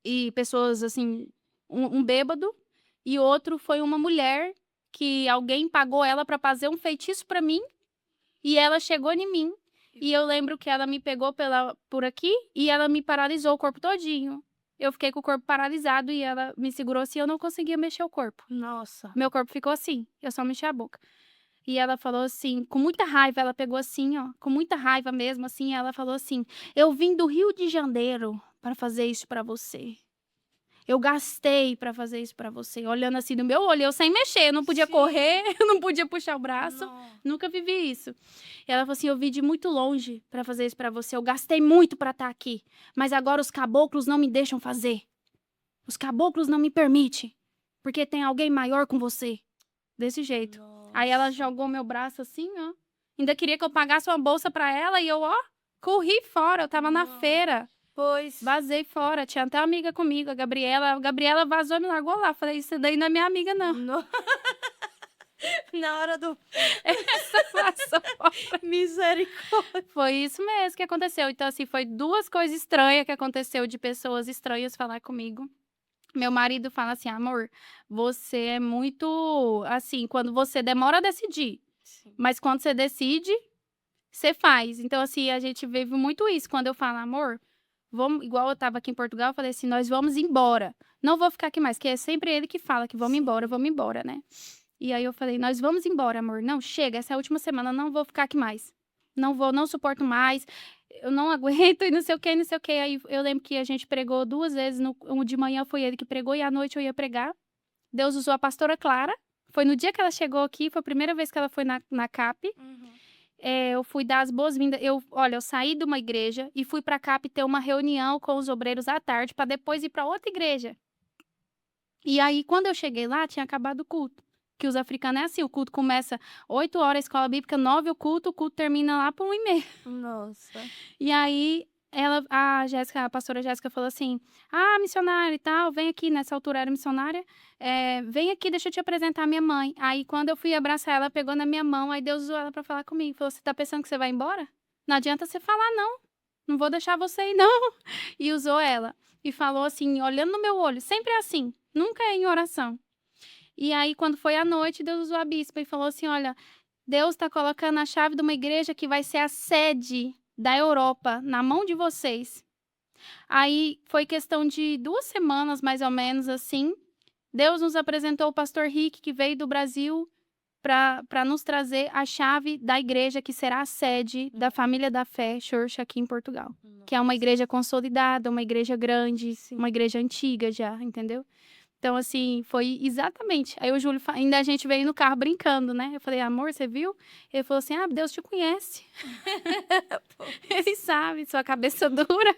e pessoas, assim, um bêbado, e outro foi uma mulher que alguém pagou ela para fazer um feitiço para mim, e ela chegou em mim, e eu lembro que ela me pegou por aqui, e ela me paralisou o corpo todinho. Eu fiquei com o corpo paralisado e ela me segurou assim, eu não conseguia mexer o corpo. Nossa. Meu corpo ficou assim, eu só mexi a boca. E ela falou assim, com muita raiva, ela pegou assim, ó, com muita raiva mesmo, assim, ela falou assim: "Eu vim do Rio de Janeiro para fazer isso para você. Eu gastei para fazer isso para você". Olhando assim no meu olho, eu sem mexer, eu não podia Sim. correr, eu não podia puxar o braço, No nunca vivi isso. E ela falou assim: "Eu vim de muito longe para fazer isso para você, eu gastei muito para estar aqui, mas agora os caboclos não me deixam fazer. Os caboclos não me permitem, porque tem alguém maior com você". Desse jeito. Aí ela Nossa. jogou meu braço assim, ó, ainda queria que eu pagasse uma bolsa pra ela e eu, ó, corri fora, eu estava na No feira, Pois. vazei fora, tinha até uma amiga comigo, a Gabriela vazou e me largou lá, falei: "Isso daí não é minha amiga não". No Na hora do Essa vazou. misericórdia. Foi isso mesmo que aconteceu, então assim, foi 2 coisas estranhas que aconteceu de pessoas estranhas falar comigo. Meu marido fala assim: "Amor, você é muito, assim, quando você demora a decidir, Sim. mas quando você decide, você faz". Então, assim, a gente vive muito isso. Quando eu falo: "Amor, vamos", igual eu estava aqui em Portugal, eu falei assim: "Nós vamos embora. Não vou ficar aqui mais", que é sempre ele que fala que Sim. vamos embora, né. E aí eu falei: "Nós vamos embora, amor. Não, chega, essa é a última semana, não vou ficar aqui mais. Não vou, não suporto mais, eu não aguento", e não sei o quê, não sei o quê. Aí eu lembro que a gente pregou 2 vezes, de manhã foi ele que pregou e à noite eu ia pregar. Deus usou a pastora Clara, foi no dia que ela chegou aqui, foi a primeira vez que ela foi na CAP. Uhum. Eu fui dar as boas-vindas, eu saí de uma igreja e fui pra CAP ter uma reunião com os obreiros à tarde, pra depois ir pra outra igreja. E aí, quando eu cheguei lá, tinha acabado o culto, que os africanos é assim, o culto começa 8 horas, a escola bíblica 9 o culto termina lá por 1h30. Nossa. E aí, A pastora Jéssica falou assim: "Ah, missionária e tal, vem aqui", nessa altura era missionária, "Vem aqui, deixa eu te apresentar a minha mãe". Aí quando eu fui abraçar ela, pegou na minha mão, aí Deus usou ela pra falar comigo, falou: "Você tá pensando que você vai embora? Não adianta você falar não, não vou deixar você ir não". E usou ela, e falou assim, olhando no meu olho, sempre é assim, nunca é em oração. E aí quando foi à noite, Deus usou a bispa e falou assim: "Olha, Deus está colocando a chave de uma igreja que vai ser a sede da Europa na mão de vocês". Aí foi questão de 2 semanas, mais ou menos, assim, Deus nos apresentou o pastor Rick, que veio do Brasil para nos trazer a chave da igreja que será a sede da Família da Fé Church aqui em Portugal, que é uma Nossa, igreja consolidada, uma igreja grande, sim. uma igreja antiga já, entendeu? Então, assim, foi exatamente. Aí o Júlio, ainda a gente veio no carro brincando, né? Eu falei: "Amor, você viu?" Ele falou assim: "Ah, Deus te conhece, ele sabe, sua cabeça dura".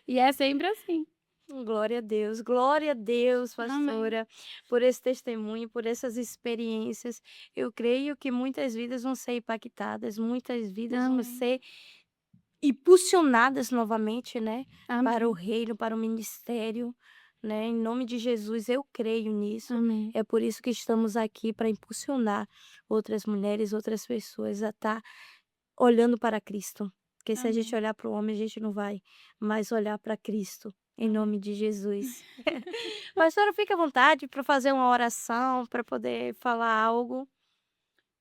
E é sempre assim. Glória a Deus, Amém. pastora, por esse testemunho, por essas experiências. Eu creio que muitas vidas vão ser impactadas, muitas vidas vão Amém. ser impulsionadas novamente, né, para o Amém. reino, para o ministério, né, em nome de Jesus, eu creio nisso. Amém. É por isso que estamos aqui para impulsionar outras mulheres, outras pessoas a estar olhando para Cristo. Porque se a gente Amém. olhar para o homem, a gente não vai mais olhar para Cristo, em nome Amém. de Jesus. Pastora, fica à vontade para fazer uma oração, para poder falar algo.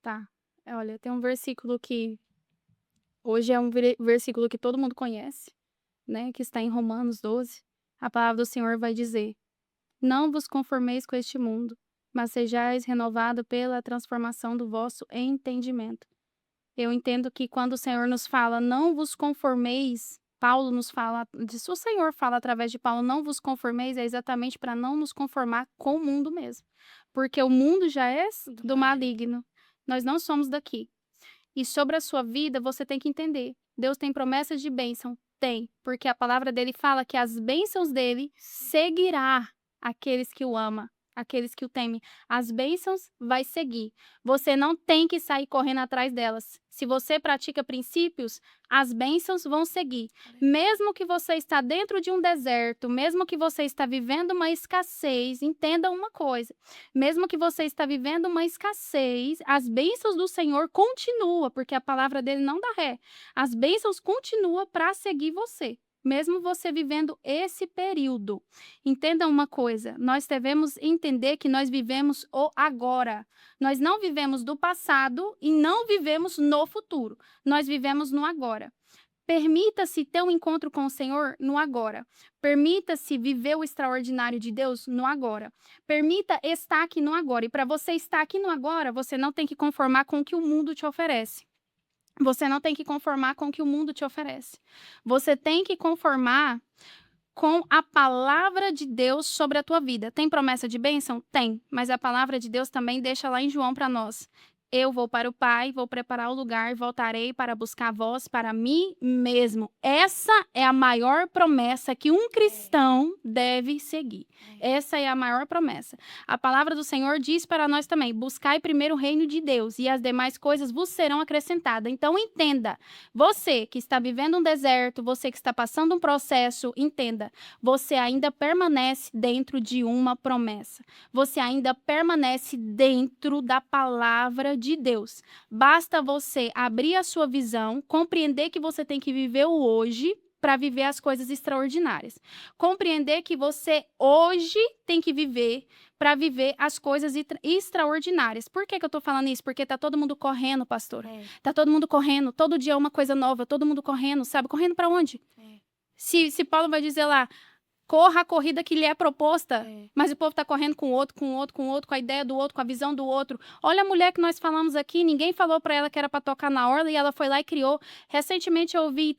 Tá. Olha, tem um versículo que hoje é um versículo que todo mundo conhece, né, que está em Romanos 12. A palavra do Senhor vai dizer: "Não vos conformeis com este mundo, mas sejais renovado pela transformação do vosso entendimento". Eu entendo que quando o Senhor nos fala: "Não vos conformeis", Paulo nos fala disso, o Senhor fala através de Paulo: "Não vos conformeis", é exatamente para não nos conformar com o mundo mesmo, porque o mundo já é Do do maligno. maligno, nós não somos daqui. E sobre a sua vida, você tem que entender: Deus tem promessas de bênção? Tem, porque a palavra dele fala que as bênçãos dele seguirá aqueles que o ama, aqueles que o temem. As bênçãos vai seguir. Você não tem que sair correndo atrás delas. Se você pratica princípios, as bênçãos vão seguir. Mesmo que você está dentro de um deserto, mesmo que você está vivendo uma escassez, entenda uma coisa: mesmo que você está vivendo uma escassez, as bênçãos do Senhor continuam, porque a palavra dele não dá ré. As bênçãos continuam para seguir você, mesmo você vivendo esse período. Entenda uma coisa, nós devemos entender que nós vivemos o agora. Nós não vivemos do passado e não vivemos no futuro. Nós vivemos no agora. Permita-se ter um encontro com o Senhor no agora. Permita-se viver o extraordinário de Deus no agora. Permita estar aqui no agora. E para você estar aqui no agora, você não tem que conformar com o que o mundo te oferece. Você não tem que conformar com o que o mundo te oferece. Você tem que conformar com a palavra de Deus sobre a tua vida. Tem promessa de bênção? Tem. Mas a palavra de Deus também deixa lá em João para nós: "Eu vou para o Pai, vou preparar o lugar, voltarei para buscar vós para mim mesmo". Essa é a maior promessa que um cristão deve seguir. Essa é a maior promessa. A palavra do Senhor diz para nós também: "Buscai primeiro o reino de Deus, e as demais coisas vos serão acrescentadas". Então entenda, você que está vivendo um deserto, você que está passando um processo, entenda, você ainda permanece dentro de uma promessa. Você ainda permanece dentro da palavra de Deus. Basta você abrir a sua visão, compreender que você tem que viver o hoje para viver as coisas extraordinárias. Compreender que você hoje tem que viver para viver as coisas extraordinárias. Por que eu estou falando isso? Porque tá todo mundo correndo, pastora. É, Tá todo mundo correndo, todo dia é uma coisa nova, todo mundo correndo, sabe? Correndo para onde? é, Se Paulo vai dizer lá: "Corra a corrida que lhe é proposta", é. mas o povo está correndo com o outro, com o outro, com o outro, com a ideia do outro, com a visão do outro. Olha a mulher que nós falamos aqui, ninguém falou para ela que era para tocar na orla e ela foi lá e criou. Recentemente eu ouvi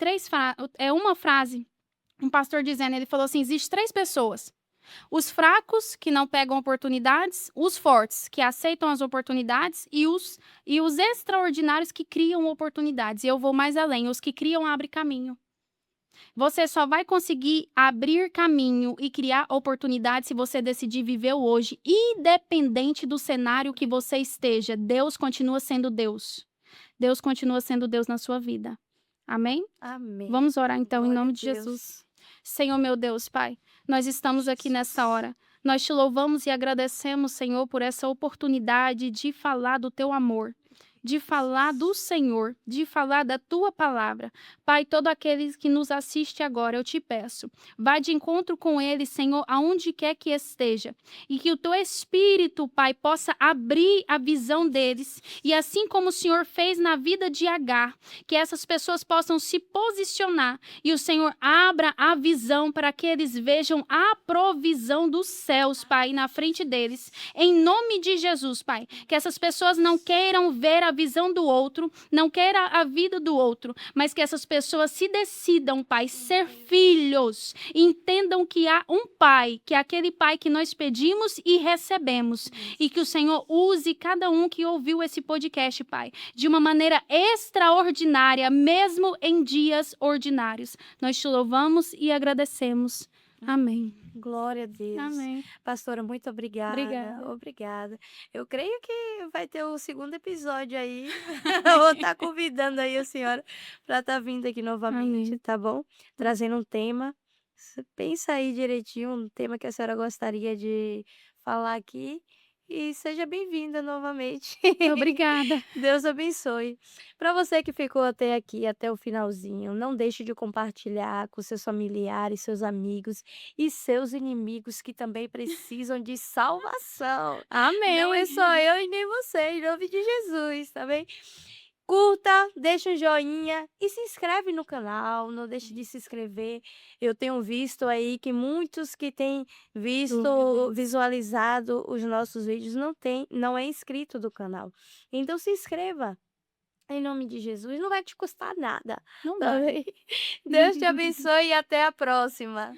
uma frase, um pastor dizendo, ele falou assim: existe 3 pessoas: os fracos, que não pegam oportunidades; os fortes, que aceitam as oportunidades; e os extraordinários, que criam oportunidades. E eu vou mais além: os que criam abrem caminho. Você só vai conseguir abrir caminho e criar oportunidades se você decidir viver o hoje, independente do cenário que você esteja. Deus continua sendo Deus. Deus continua sendo Deus na sua vida. Amém? Amém. Vamos orar então em Glória a nome de Deus. Jesus. Senhor meu Deus, Pai, nós estamos aqui nessa hora. Nós te louvamos e agradecemos, Senhor, por essa oportunidade de falar do teu amor, de falar do Senhor, de falar da tua palavra. Pai, todo aquele que nos assiste agora, eu te peço, vá de encontro com ele, Senhor, aonde quer que esteja, e que o teu Espírito, Pai, possa abrir a visão deles, e assim como o Senhor fez na vida de Agar, que essas pessoas possam se posicionar e o Senhor abra a visão para que eles vejam a provisão dos céus, Pai, na frente deles. Em nome de Jesus, Pai, que essas pessoas não queiram ver a visão do outro, não queiram a vida do outro, mas que essas pessoas se decidam, Pai, ser filhos, entendam que há um Pai, que é aquele Pai que nós pedimos e recebemos, e que o Senhor use cada um que ouviu esse podcast, Pai, de uma maneira extraordinária, mesmo em dias ordinários. Nós te louvamos e agradecemos. Amém. Glória a Deus. Amém. Pastora, muito obrigada. Obrigada. Obrigada. Eu creio que vai ter o segundo episódio aí. Eu vou estar convidando aí a senhora para estar vindo aqui novamente, Amém. tá bom? Trazendo um tema. Pensa aí direitinho, um tema que a senhora gostaria de falar aqui. E seja bem-vinda novamente. Obrigada. Deus abençoe. Para você que ficou até aqui, até o finalzinho, não deixe de compartilhar com seus familiares, seus amigos e seus inimigos que também precisam de salvação. Não é Amém. só eu e nem você, em nome de Jesus, tá bem? Curta, deixa um joinha e se inscreve no canal, não deixe de se inscrever. Eu tenho visto aí que muitos que têm visto, Dúvidas. visualizado os nossos vídeos não é inscrito do canal. Então se inscreva. Em nome de Jesus, não vai te custar nada. Não Tá vai. bem? Deus te abençoe e até a próxima.